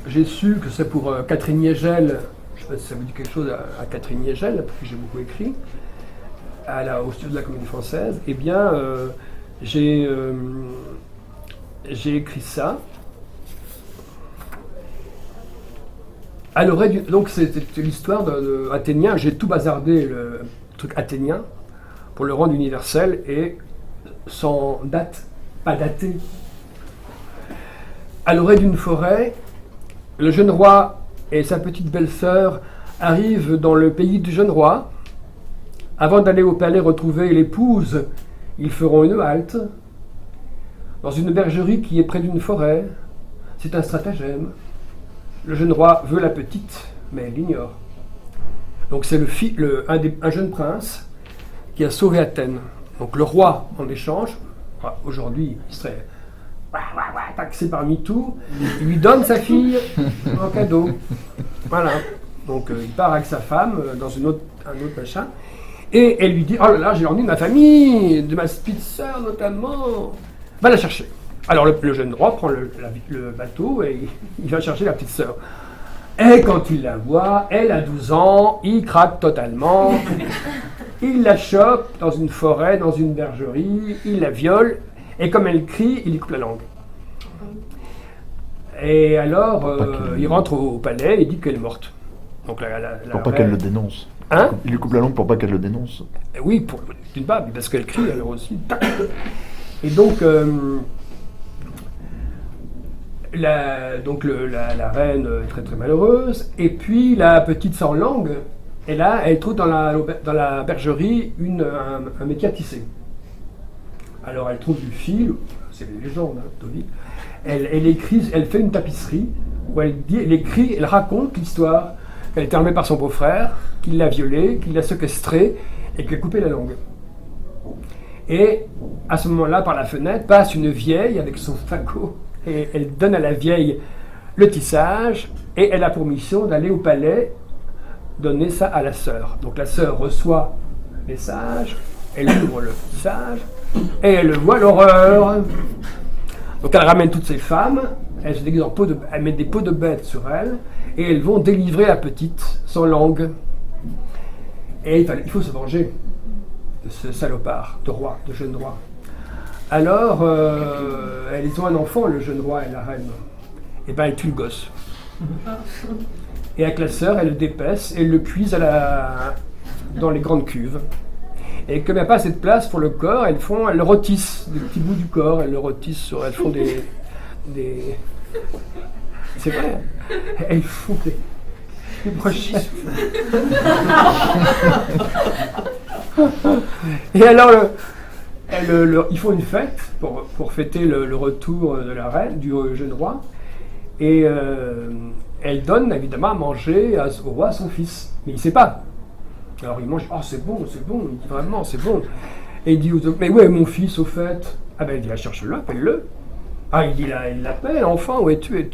j'ai su que c'est pour Catherine Niégel, je ne sais pas si ça vous dit quelque chose à Catherine Niégel, parce que j'ai beaucoup écrit, au studio de la Comédie Française, eh bien, j'ai écrit ça. À l'oreille donc c'était l'histoire athénien, j'ai tout bazardé le truc athénien pour le rendre universel et sans date, pas daté. À l'oreille d'une forêt, le jeune roi et sa petite belle-sœur arrivent dans le pays du jeune roi. Avant d'aller au palais retrouver l'épouse, ils feront une halte dans une bergerie qui est près d'une forêt. C'est un stratagème. Le jeune roi veut la petite, mais elle l'ignore. Donc c'est un jeune prince qui a sauvé Athènes. Donc le roi, en échange, aujourd'hui il serait taxé par MeToo, il lui donne sa fille en cadeau. Voilà. Donc il part avec sa femme dans un autre machin, et elle lui dit « Oh là là, j'ai ennuyé de ma famille, de ma petite sœur notamment, va la chercher. » Alors le jeune roi prend le bateau et il va chercher la petite sœur. Et quand il la voit, elle a 12 ans, il craque totalement. Il la chope dans une forêt, dans une bergerie, il la viole, et comme elle crie, il lui coupe la langue. Et alors, il rentre au palais et dit qu'elle est morte. Donc pour pas qu'elle le dénonce. Hein? Il lui coupe la langue pour pas qu'elle le dénonce. Oui, d'une part, parce qu'elle crie alors aussi. Et donc... La reine est très très malheureuse, et puis la petite sans langue, elle trouve dans la bergerie un métier à tisser. Alors elle trouve du fil, c'est des légendes, hein, Toby. Elle fait une tapisserie où elle raconte l'histoire qu'elle est enlevée par son beau-frère, qu'il l'a violée, qu'il l'a séquestrée et qu'il a coupé la langue. Et à ce moment-là, par la fenêtre, passe une vieille avec son fagot, et elle donne à la vieille le tissage, et elle a pour mission d'aller au palais donner ça à la sœur. Donc la sœur reçoit le message, elle ouvre le tissage, et elle voit l'horreur. Donc elle ramène toutes ces femmes, elles se déguisent en peau de, elles mettent des peaux de bêtes sur elles, et elles vont délivrer la petite sans langue. Et il faut se venger de ce salopard de roi, de jeune roi. Alors, ils ont un enfant, le jeune roi et la reine. Et ben, elle tue le gosse. Et avec la sœur, elle le dépaisse et le cuise dans les grandes cuves. Et comme il n'y a pas assez de place pour le corps, elles le rôtissent, des petits bouts du corps, elles le rôtissent, elles font des... C'est vrai, elles font des brochettes. Et alors, ils font une fête pour fêter le retour de la reine, du jeune roi. Et elle donne évidemment à manger au roi son fils. Mais il ne sait pas. Alors il mange, oh c'est bon, il dit vraiment c'est bon. Et il dit aux autres, mais où est mon fils au fait? Ah ben il dit, cherche-le, appelle-le. Ah il dit, il l'appelle, enfant, où es-tu?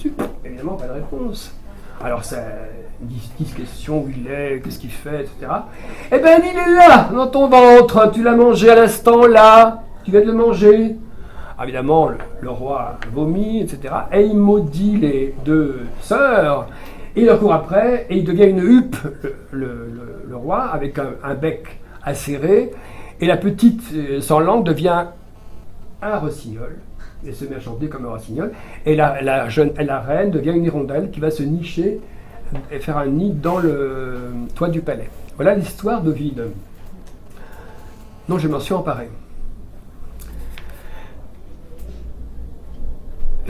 Évidemment pas de réponse. Alors ça, 10 questions, où il est, qu'est-ce qu'il fait, etc. Eh ben il est là, dans ton ventre, tu l'as mangé à l'instant là, tu viens de le manger. Ah, évidemment, le roi vomit, etc. Et il maudit les deux sœurs. Et il leur court après, et il devient une huppe, le roi, avec un bec acéré. Et la petite, sans langue, devient un rossignol. Et se met à chanter comme un rossignol. Et la reine devient une hirondelle qui va se nicher et faire un nid dans le toit du palais. Voilà l'histoire d'Ovide. Non, je m'en suis emparé.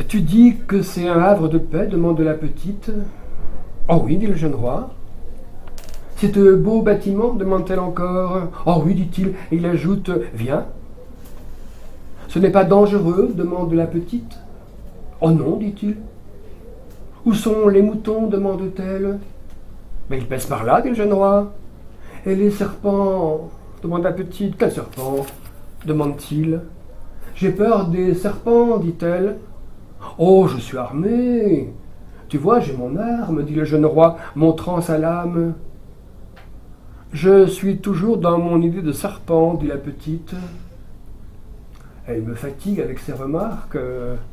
Tu dis que c'est un havre de paix, demande la petite. Oh oui, dit le jeune roi. C'est un beau bâtiment, demande-t-elle encore. Oh oui, dit-il, et il ajoute, viens. Ce n'est pas dangereux, demande la petite. Oh non, dit-il. Où sont les moutons, demande-t-elle. Mais ils pèsent par là, dit le jeune roi. Et les serpents, demande la petite. Quels serpents, demande-t-il. J'ai peur des serpents, dit-elle. Oh, je suis armé. Tu vois, j'ai mon arme, dit le jeune roi, montrant sa lame. Je suis toujours dans mon idée de serpent, dit la petite. Elle me fatigue avec ses remarques,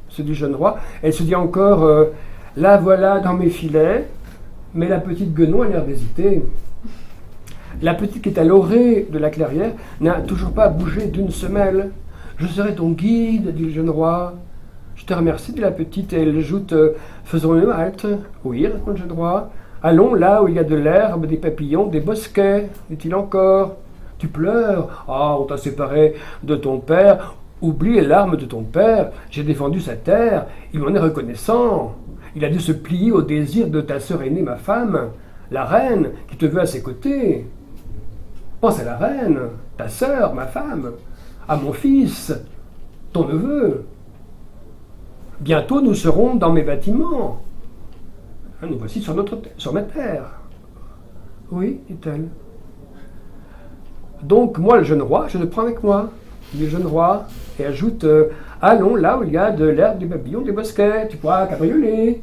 se dit le jeune roi. Elle se dit encore, la voilà dans mes filets, mais la petite Guenon a l'air d'hésiter. La petite qui est à l'orée de la clairière n'a toujours pas bougé d'une semelle. Je serai ton guide, dit le jeune roi. Je te remercie, dit la petite, et elle ajoute, faisons une halte. Oui, répond le jeune roi. Allons là où il y a de l'herbe, des papillons, des bosquets, dit-il encore. Tu pleures. Ah, on t'a séparé de ton père. Oublie les larmes de ton père. J'ai défendu sa terre. Il m'en est reconnaissant. Il a dû se plier au désir de ta sœur aînée, ma femme, la reine, qui te veut à ses côtés. Pense à la reine, ta sœur, ma femme, à mon fils, ton neveu. Bientôt nous serons dans mes bâtiments. Nous voici sur ma terre. Oui, dit-elle. Donc moi, le jeune roi, je le prends avec moi, dit le jeune roi, et ajoute, allons là où il y a de l'herbe, des papillons, des bosquets, tu pourras cabrioler.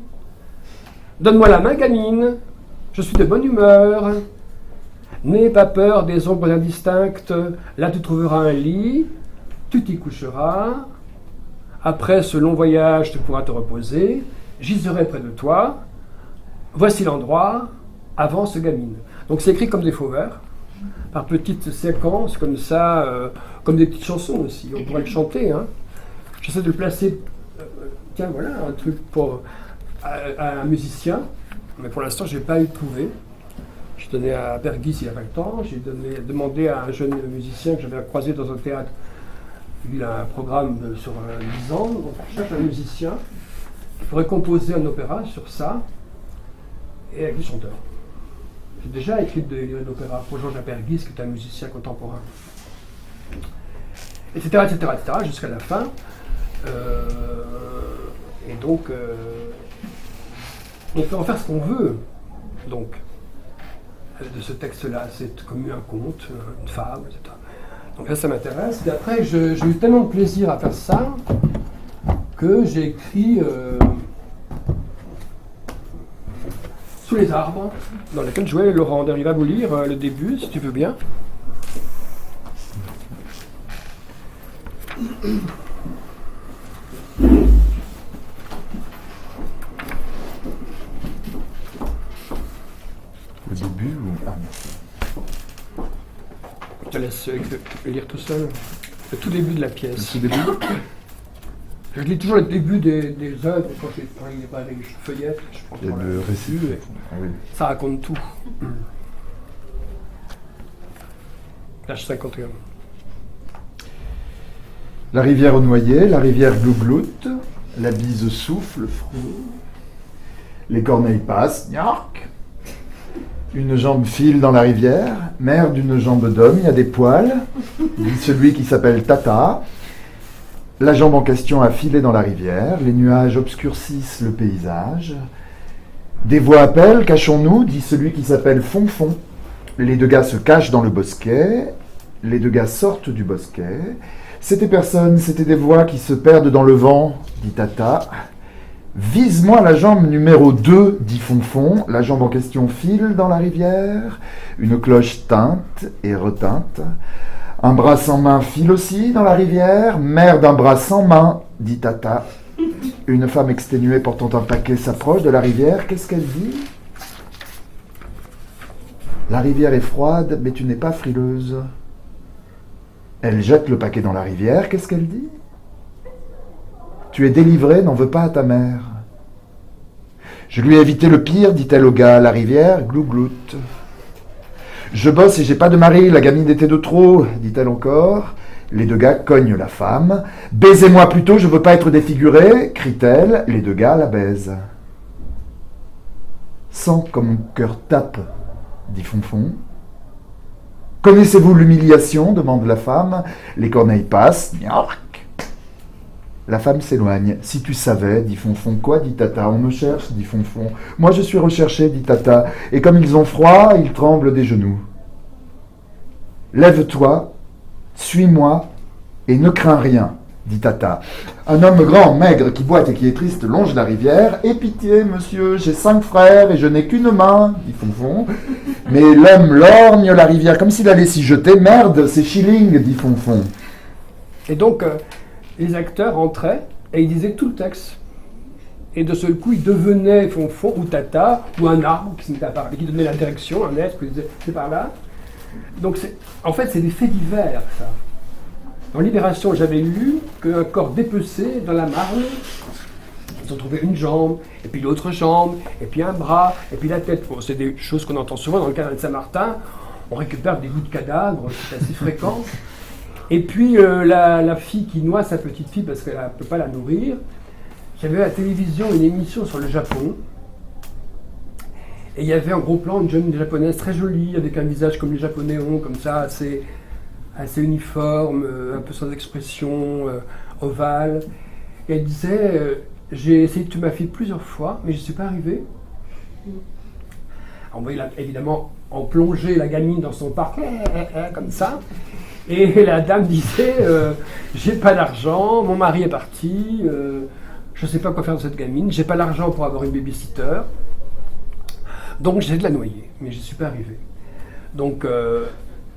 Donne-moi la main, gamine, je suis de bonne humeur. N'aie pas peur des ombres indistinctes, là tu trouveras un lit, tu t'y coucheras. Après ce long voyage, tu pourras te reposer, j'y serai près de toi. Voici l'endroit, avance gamine. Donc c'est écrit comme des faux vers, par petites séquences comme ça, comme des petites chansons aussi, on pourrait le chanter. Hein. J'essaie de le placer, tiens voilà, un truc à un musicien, mais pour l'instant je n'ai pas eu de trouver. J'ai donné à Bergis il n'y a pas le temps, j'ai demandé à un jeune musicien que j'avais croisé dans un théâtre. Il a un programme sur 10 ans, donc on cherche un musicien qui pourrait composer un opéra sur ça, et avec des chanteurs. J'ai déjà écrit un opéra pour Georges Apergis, qui est un musicien contemporain. Etc., etc., etc., jusqu'à la fin. Et donc, on peut en faire ce qu'on veut, donc, de ce texte-là. C'est comme un conte, une fable, etc. Donc ça m'intéresse. Et après, j'ai eu tellement de plaisir à faire ça que j'ai écrit Sous les arbres, dans lequel jouait Laurent. Il va vous lire le début, si tu veux bien. Le début ou... Ah, Je te laisse lire tout seul. Le tout début de la pièce. le tout début. Je lis toujours le début des œuvres quand il n'est pas avec les feuillettes. Je prends Et le récit. et Ah oui. ça raconte tout. Page 51. La rivière au noyer, la rivière glougloute, la bise souffle, frôle. Les corneilles passent, gnac. Une jambe file dans la rivière, mère d'une jambe d'homme, il y a des poils, dit celui qui s'appelle Tata. La jambe en question a filé dans la rivière, les nuages obscurcissent le paysage. Des voix appellent, cachons-nous, dit celui qui s'appelle Fonfon. Les deux gars se cachent dans le bosquet, les deux gars sortent du bosquet. C'était personne, c'était des voix qui se perdent dans le vent, dit Tata. Vise-moi la jambe numéro 2, dit Fonfon. La jambe en question file dans la rivière. Une cloche teinte et retinte. Un bras sans main file aussi dans la rivière. Mère d'un bras sans main, dit Tata. Une femme exténuée portant un paquet s'approche de la rivière. Qu'est-ce qu'elle dit ? La rivière est froide, mais tu n'es pas frileuse. Elle jette le paquet dans la rivière. Qu'est-ce qu'elle dit ? Tu es délivré, n'en veux pas à ta mère. Je lui ai évité le pire, dit-elle au gars. La rivière glougloute. Je bosse et j'ai pas de mari, la gamine était de trop, dit-elle encore. Les deux gars cognent la femme. Baisez-moi plutôt, je veux pas être défiguré, crie-t-elle. Les deux gars la baisent. Sens comme mon cœur tape, dit Fonfon. Connaissez-vous l'humiliation demande la femme. Les corneilles passent. Gnac. La femme s'éloigne. Si tu savais, dit Fonfon. Quoi, dit Tata. On me cherche, dit Fonfon. Moi je suis recherché, dit Tata. Et comme ils ont froid, ils tremblent des genoux. Lève-toi, suis-moi, et ne crains rien, dit Tata. Un homme grand, maigre, qui boite et qui est triste, longe la rivière. Et pitié, monsieur, j'ai 5 frères et je n'ai qu'une main, dit Fonfon. Mais l'homme lorgne la rivière comme s'il allait s'y jeter. Merde, c'est Schilling, dit Fonfon. Et donc, les acteurs entraient et ils disaient tout le texte. Et de seul coup, ils devenaient Fonfon ou Tata ou un arbre qui se mettait à parler, qui donnait la direction, un être qui disait c'est par là. Donc, en fait, c'est des faits divers, ça. Dans Libération, j'avais lu qu'un corps dépecé dans la Marne, ils ont trouvé une jambe, et puis l'autre jambe, et puis un bras, et puis la tête. Bon, c'est des choses qu'on entend souvent dans le canal de Saint-Martin. On récupère des bouts de cadavres, c'est assez fréquent. Et puis la fille qui noie sa petite fille parce qu'elle ne peut pas la nourrir. J'avais à la télévision une émission sur le Japon. Et il y avait en gros plan une jeune japonaise très jolie, avec un visage comme les japonais ont, comme ça, assez uniforme, un peu sans expression, ovale. Et elle disait j'ai essayé de tuer ma fille plusieurs fois, mais je ne suis pas arrivé. On voyait évidemment en plongée la gamine dans son parc, comme ça. Et la dame disait j'ai pas d'argent, mon mari est parti, je ne sais pas quoi faire de cette gamine, j'ai pas l'argent pour avoir une babysitter. Donc j'essaie de la noyer, mais je ne suis pas arrivé. Donc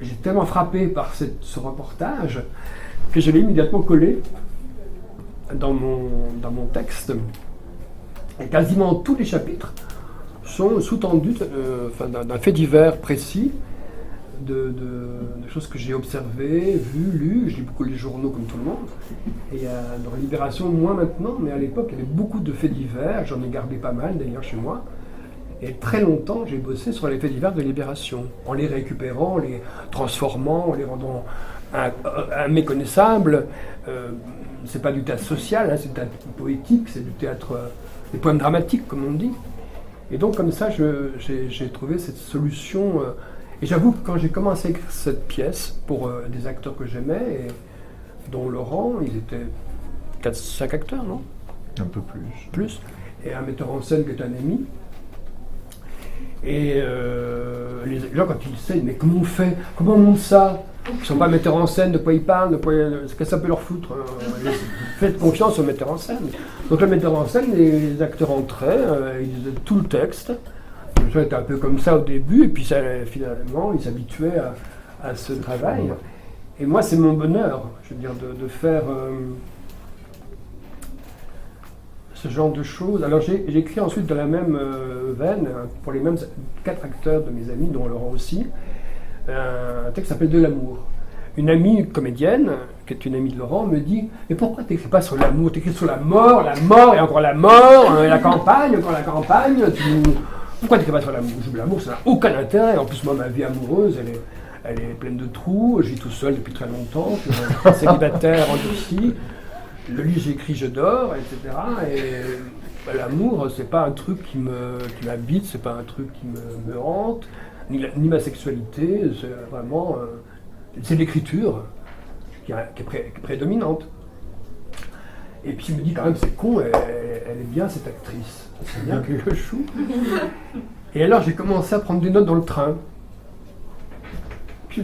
j'ai tellement frappé par ce reportage que je l'ai immédiatement collé dans mon texte. Et quasiment tous les chapitres sont sous-tendus d'un fait divers précis, de choses que j'ai observées, vues, lues. Je lis beaucoup les journaux comme tout le monde. Et dans Libération, moins maintenant, mais à l'époque, il y avait beaucoup de faits divers. J'en ai gardé pas mal d'ailleurs chez moi. Et très longtemps, j'ai bossé sur les faits divers de Libération, en les récupérant, en les transformant, en les rendant méconnaissables. C'est pas du théâtre social, hein, c'est du théâtre poétique, c'est du théâtre des poèmes dramatiques, comme on dit. Et donc, comme ça, j'ai trouvé cette solution. Et j'avoue que quand j'ai commencé à écrire cette pièce pour des acteurs que j'aimais, dont Laurent, ils étaient 4-5 acteurs, non ? Un peu plus. Plus. Et un metteur en scène qui est un ami. Et les gens, quand ils disent mais comment on fait ? Comment on monte ça ? Ils ne sont pas metteurs en scène, de quoi ils parlent, ce que ça peut leur foutre. Faites confiance au metteur en scène. Donc le metteur en scène, les acteurs entraient, ils disaient tout le texte. Ça était un peu comme ça au début, et puis finalement, ils s'habituaient à ce travail. Et moi, c'est mon bonheur, je veux dire, de faire ce genre de choses. Alors j'ai écrit ensuite dans la même veine, pour les mêmes 4 acteurs de mes amis, dont Laurent aussi, un texte qui s'appelle De l'amour. Une amie comédienne, qui est une amie de Laurent, me dit « Mais pourquoi tu n'écris pas sur l'amour? Tu écris sur la mort et encore la mort, la campagne, encore la campagne. Pourquoi tu n'écris pas sur l'amour ?» Je dis « L'amour, ça n'a aucun intérêt. En plus, moi, ma vie amoureuse, elle est pleine de trous. Je vis tout seul depuis très longtemps. Je suis un célibataire endurci. Le lit, j'écris, je dors, etc. Et l'amour, c'est pas un truc qui m'habite, c'est pas un truc qui me hante, ni ma sexualité, c'est vraiment... c'est l'écriture qui est prédominante. Et puis je me dis quand même, c'est con, elle est bien cette actrice. C'est bien qu'elle le joue. Et alors j'ai commencé à prendre des notes dans le train. Puis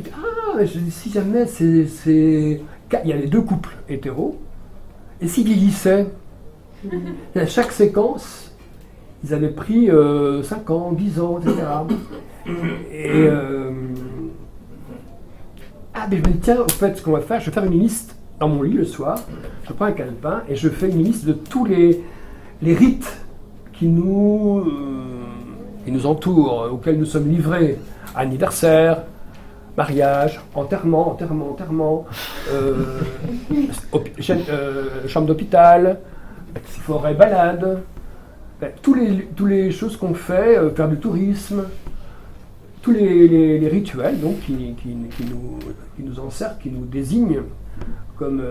je dis, si jamais il y a les 2 couples hétéros, et s'ils vieillissaient, à chaque séquence, ils avaient pris 5 ans, 10 ans, etc. Et mais je me dis, tiens, en fait, ce qu'on va faire, je vais faire une liste dans mon lit le soir, je prends un calepin et je fais une liste de tous les rites qui nous entourent, auxquels nous sommes livrés. Anniversaire, mariage, enterrement, chambre d'hôpital, forêt, balade, tous les choses qu'on fait, faire du tourisme, tous les rituels donc, qui nous encerclent, qui nous désignent comme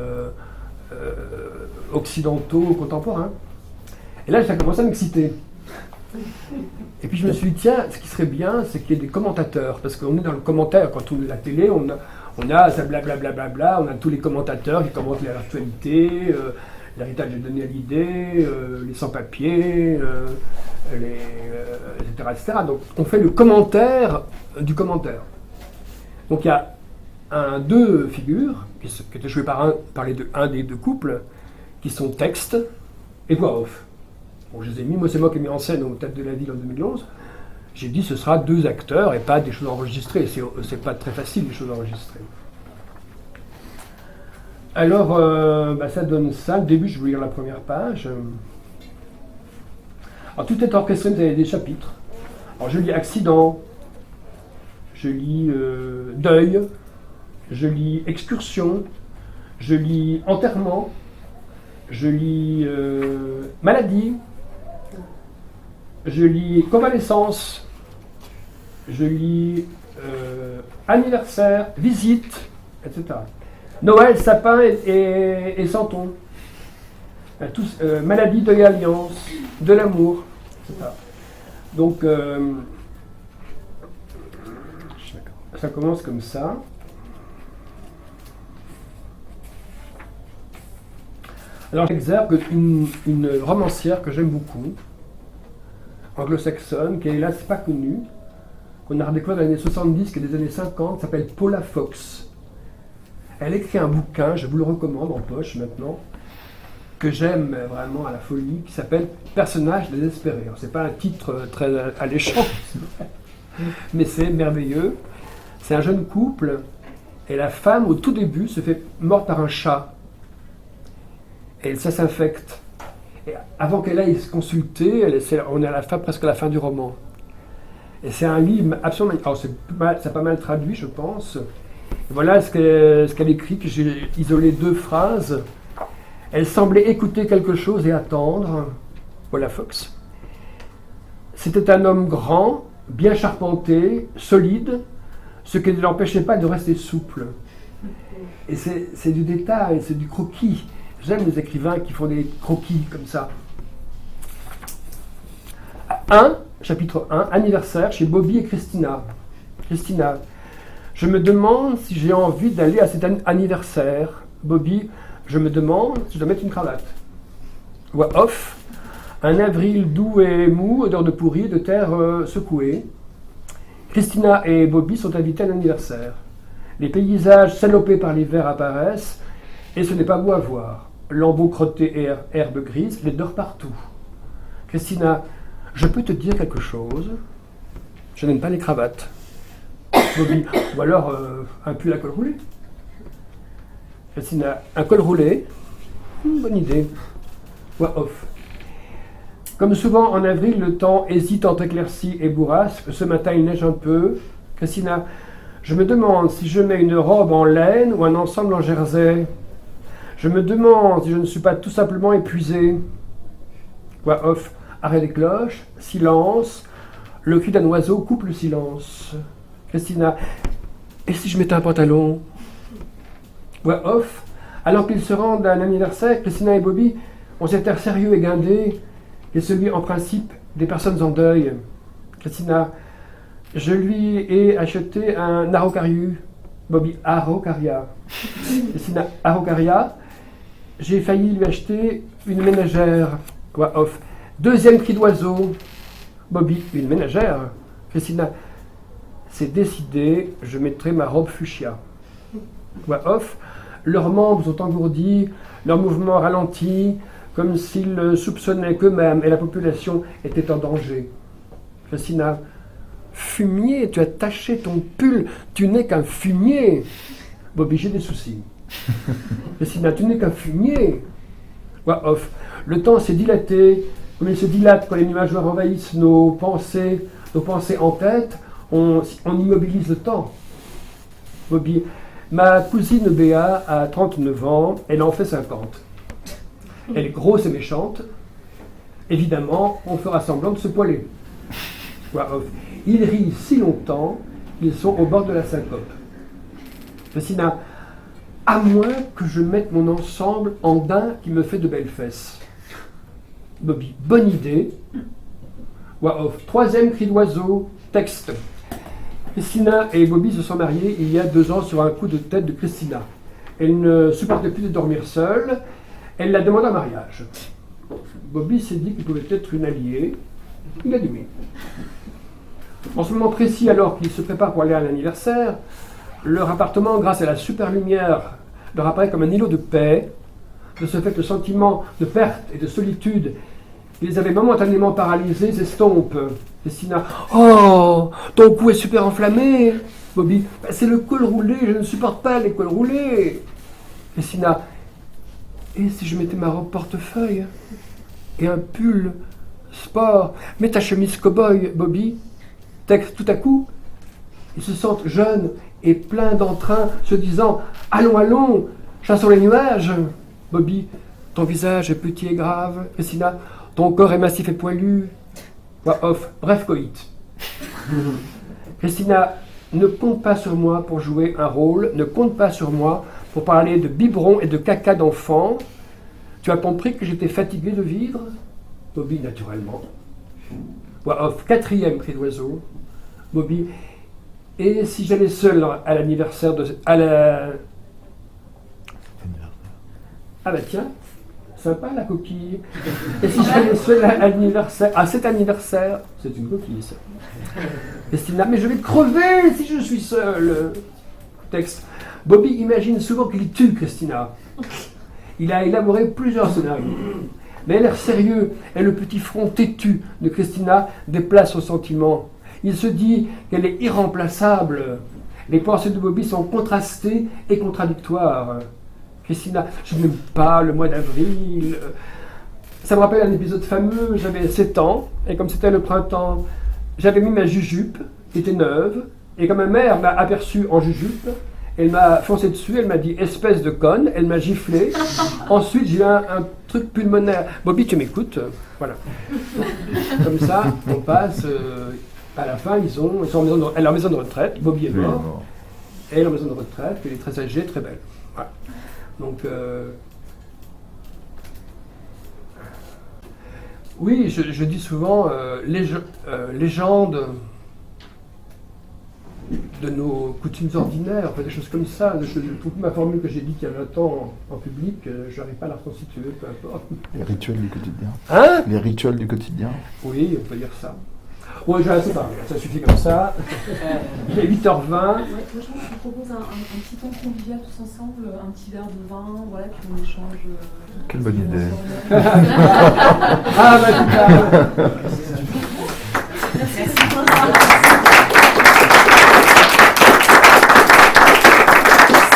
occidentaux contemporains. Et là, ça commence à m'exciter. Et puis je me suis dit, tiens, ce qui serait bien, c'est qu'il y ait des commentateurs, parce qu'on est dans le commentaire, quand on est à la télé, on a ça blablabla, on a tous les commentateurs qui commentent l'actualité, l'héritage de Denis Hallyday, les sans-papiers, etc. Donc on fait le commentaire du commentaire. Donc il y a 2 figures qui étaient jouées par un des 2 couples, qui sont texte et voix off. Bon, je les ai mis, moi c'est moi qui ai mis en scène au Théâtre de la Ville en 2011. J'ai dit ce sera 2 acteurs et pas des choses enregistrées. C'est pas très facile les choses enregistrées. Alors ça donne ça. Au début je vais lire la première page. Alors tout est orchestré, vous avez des chapitres. Alors je lis accident, je lis deuil, je lis excursion, je lis enterrement, je lis maladie, je lis convalescence, je lis anniversaire, visite, etc. Noël, sapin et santon. Maladie, deuil, alliance, de l'amour, etc. Donc, ça commence comme ça. Alors j'exergue une romancière que j'aime beaucoup, anglo-saxonne, qui est hélas pas connue, qu'on a redécouvert dans les années 70, qui est des années 50, qui s'appelle Paula Fox. Elle écrit un bouquin, je vous le recommande en poche maintenant, que j'aime vraiment à la folie, qui s'appelle Personnage désespéré. Alors, c'est pas un titre très alléchant, mais c'est merveilleux. C'est un jeune couple, et la femme, au tout début, se fait morte par un chat. Et ça s'infecte. Et avant qu'elle aille se consulter, on est presque à la fin du roman. Et c'est un livre absolument... Alors, c'est pas mal traduit, je pense. Et voilà ce qu'elle écrit, que j'ai isolé 2 phrases. Elle semblait écouter quelque chose et attendre. Voilà Fox. C'était un homme grand, bien charpenté, solide, ce qui ne l'empêchait pas de rester souple. Et c'est du détail, c'est du croquis. J'aime les écrivains qui font des croquis comme ça. Chapitre 1, anniversaire chez Bobby et Christina. Christina, je me demande si j'ai envie d'aller à cet anniversaire. Bobby, je me demande si je dois mettre une cravate. Voix off, un avril doux et mou, odeur de pourri, de terre secouée. Christina et Bobby sont invités à l'anniversaire. Les paysages salopés par l'hiver apparaissent, et ce n'est pas beau à voir. Lambeaux crottés et herbes grises, les dors partout. Christina, je peux te dire quelque chose? Je n'aime pas les cravates. Bobby, ou alors un pull à col roulé. Christina, un col roulé? Bonne idée. Voix off. Comme souvent en avril, le temps hésite entre éclaircies et bourrasques. Ce matin, il neige un peu. Christina, je me demande si je mets une robe en laine ou un ensemble en jersey. Je me demande si je ne suis pas tout simplement épuisé. Voix off. Arrêt des cloches. Silence. Le cri d'un oiseau coupe le silence. Christina, et si je mettais un pantalon? Voix off. Alors qu'ils se rendent à un anniversaire, Christina et Bobby ont cet air sérieux et guindé, et celui en principe des personnes en deuil. Christina, je lui ai acheté un araucariu. Bobby, araucaria. Christina, araucaria. J'ai failli lui acheter une ménagère. Voix off. Deuxième cri d'oiseau. Bobby, une ménagère. Christina, c'est décidé, je mettrai ma robe fuchsia. Voix off. Leurs membres sont engourdis, leurs mouvements ralentis, comme s'ils soupçonnaient qu'eux-mêmes et la population étaient en danger. Christina, fumier, tu as taché ton pull, tu n'es qu'un fumier. Bobby, j'ai des soucis. Christina, tu n'es qu'un fumier. Voix off. Le temps s'est dilaté, comme il se dilate quand les nuages noirs envahissent nos pensées en tête, on immobilise le temps. Bobby, ma cousine Béa a 39 ans, elle en fait 50. Elle est grosse et méchante. Évidemment, on fera semblant de se poiler. Voix off. Ils rient si longtemps qu'ils sont au bord de la syncope. Christina, à moins que je mette mon ensemble en daim qui me fait de belles fesses. Bobby, bonne idée. Voix off. Troisième cri d'oiseau, texte. Christina et Bobby se sont mariés il y a 2 ans sur un coup de tête de Christina. Elle ne supportait plus de dormir seule. Elle la demande en mariage. Bobby s'est dit qu'il pouvait être une alliée. Il a dit oui. En ce moment précis, alors qu'ils se préparent pour aller à l'anniversaire, leur appartement, grâce à la super lumière, leur apparaît comme un îlot de paix. De ce fait, le sentiment de perte et de solitude qui les avait momentanément paralysés s'estompe. Christina, oh, ton cou est super enflammé. Bobby, c'est le col roulé, je ne supporte pas les cols roulés. Christina, et si je mettais ma robe portefeuille et un pull sport, mets ta chemise cow-boy, Bobby. Texte, tout à coup, ils se sentent jeunes et pleins d'entrain, se disant « Allons, allons, chassons les nuages !» Bobby, ton visage est petit et grave. Christina, ton corps est massif et poilu. Voix off, bref coït. Christina, ne compte pas sur moi pour jouer un rôle, ne compte pas sur moi pour parler de biberon et de caca d'enfant. Tu as compris que j'étais fatigué de vivre? Bobby, naturellement. Voix off, quatrième cri d'oiseau. Bobby, et si j'allais seul à l'anniversaire de... Ah bah tiens, sympa la coquille. Et si j'allais seul à l'anniversaire... Ah, cet anniversaire, c'est une coquille ça. Christina, mais je vais crever si je suis seul. Texte. Bobby imagine souvent qu'il tue Christina. Il a élaboré plusieurs scénarios. Mais l'air sérieux et le petit front têtu de Christina déplacent son sentiment. Il se dit qu'elle est irremplaçable. Les pensées de Bobby sont contrastées et contradictoires. Christina, je n'aime pas le mois d'avril. Ça me rappelle un épisode fameux, j'avais 7 ans, et comme c'était le printemps, j'avais mis ma jujupe, qui était neuve, et quand ma mère m'a aperçu en jujupe, elle m'a foncé dessus, elle m'a dit « espèce de conne », elle m'a giflé. Ensuite, j'ai eu un truc pulmonaire. Bobby, tu m'écoutes? Voilà. Comme ça, on passe... à la fin, ils sont à leur maison de retraite. Bobby est mort. Et leur maison de retraite, elle est très âgée, très belle. Voilà. Donc... oui, je dis souvent légende de nos coutumes ordinaires, enfin, des choses comme ça. Je trouve ma formule que j'ai dite il y a 20 ans en public, je n'arrive pas à la reconstituer, peu importe. Les rituels du quotidien. Hein? Les rituels du quotidien. Oui, on peut dire ça. Ouais, j'ai assez parlé, ça suffit comme ça. Il est 8h20. Ouais, moi je vous propose un petit temps convivial tous ensemble, un petit verre de vin, voilà, puis on échange. Quelle bonne idée. Ah, bah, tout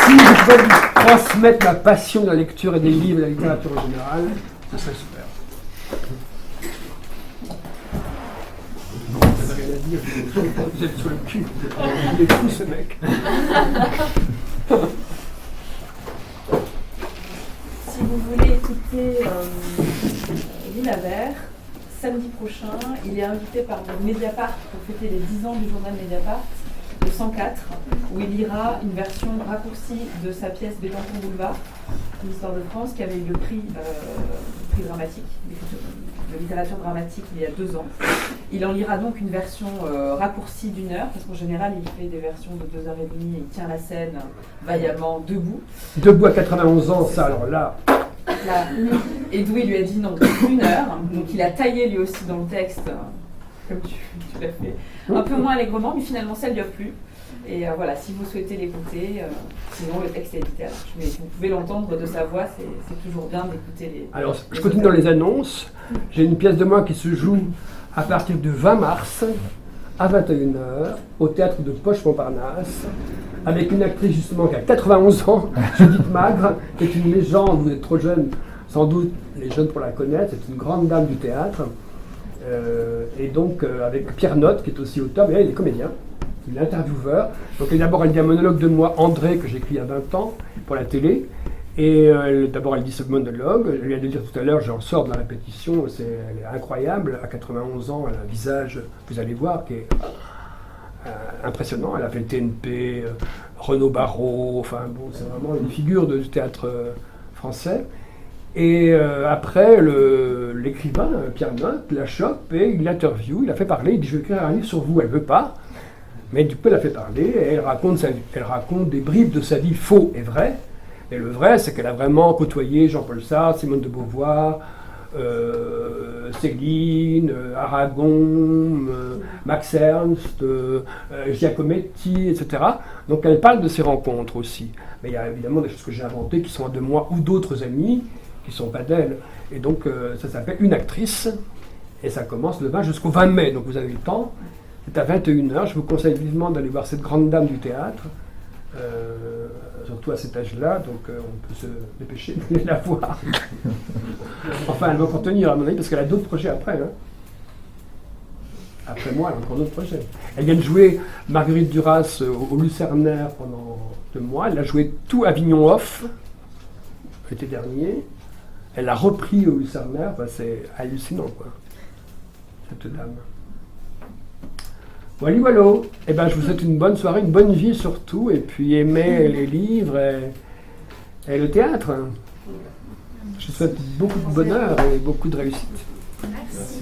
Si je pouvais lui transmettre ma passion de la lecture et des livres et de la littérature en général, ce serait super. Bon, ça n'a rien à dire, vous êtes sur le cul. Il est fou ce mec. Si vous voulez écouter Guy Lavert, samedi prochain, il est invité par Mediapart pour fêter les 10 ans du journal Mediapart, le 104, où il lira une version raccourcie de sa pièce Bétancourt Boulevard, l'histoire de France, qui avait eu le prix dramatique, de littérature dramatique il y a 2 ans. Il en lira donc une version raccourcie d'1 heure, parce qu'en général il fait des versions de 2h30 et il tient la scène vaillamment debout. Debout à 91 ans, ça alors là. Et Douy lui a dit non, 1 heure, donc il a taillé lui aussi dans le texte, comme tu l'as fait, un peu moins allègrement, mais finalement ça lui a plu. Et voilà, si vous souhaitez l'écouter, sinon le texte est édité. Mais vous pouvez l'entendre de sa voix, c'est toujours bien d'écouter les... Alors, je continue dans les annonces. J'ai une pièce de moi qui se joue à partir du 20 mars à 21h au théâtre de Poche-Montparnasse avec une actrice justement qui a 91 ans, Judith Magre, qui est une légende. Vous êtes trop jeune, sans doute les jeunes pour la connaître. C'est une grande dame du théâtre. Et donc avec Pierre Notte qui est aussi auteur, mais là il est comédien. Il est intervieweur. Donc d'abord elle dit un monologue de moi, André, que j'ai écrit il y a 20 ans pour la télé. Et d'abord elle dit ce monologue. Je viens de le dire tout à l'heure, j'en sors de la répétition. Elle est incroyable. À 91 ans, elle a un visage, vous allez voir, qui est impressionnant. Elle a fait le TNP, Renaud Barrault. Enfin bon, c'est vraiment une figure du théâtre français. Et après, l'écrivain, Pierre Notte, la chope et il l'interviewe. Il a fait parler. Il dit, je vais écrire un livre sur vous. Elle ne veut pas. Mais du coup, elle a fait parler et elle raconte des bribes de sa vie faux et vraies. Et le vrai, c'est qu'elle a vraiment côtoyé Jean-Paul Sartre, Simone de Beauvoir, Céline, Aragon, Max Ernst, Giacometti, etc. Donc elle parle de ses rencontres aussi. Mais il y a évidemment des choses que j'ai inventées qui sont de moi ou d'autres amis, qui ne sont pas d'elle. Et donc ça s'appelle Une actrice. Et ça commence le 20 jusqu'au 20 mai. Donc vous avez le temps. C'est à 21h. Je vous conseille vivement d'aller voir cette grande dame du théâtre. Surtout à cet âge-là, donc on peut se dépêcher de la voir. Enfin, elle va encore tenir, à mon avis, parce qu'elle a d'autres projets après. Hein. Après moi, elle a encore d'autres projets. Elle vient de jouer Marguerite Duras au Lucernaire pendant 2 mois. Elle a joué tout Avignon Off l'été dernier. Elle a repris au Lucernaire. Bah, c'est hallucinant, quoi, cette dame. Voilà. Eh ben, je vous souhaite une bonne soirée, une bonne vie surtout, et puis aimez les livres et le théâtre. Je vous souhaite beaucoup de bonheur et beaucoup de réussite. Merci.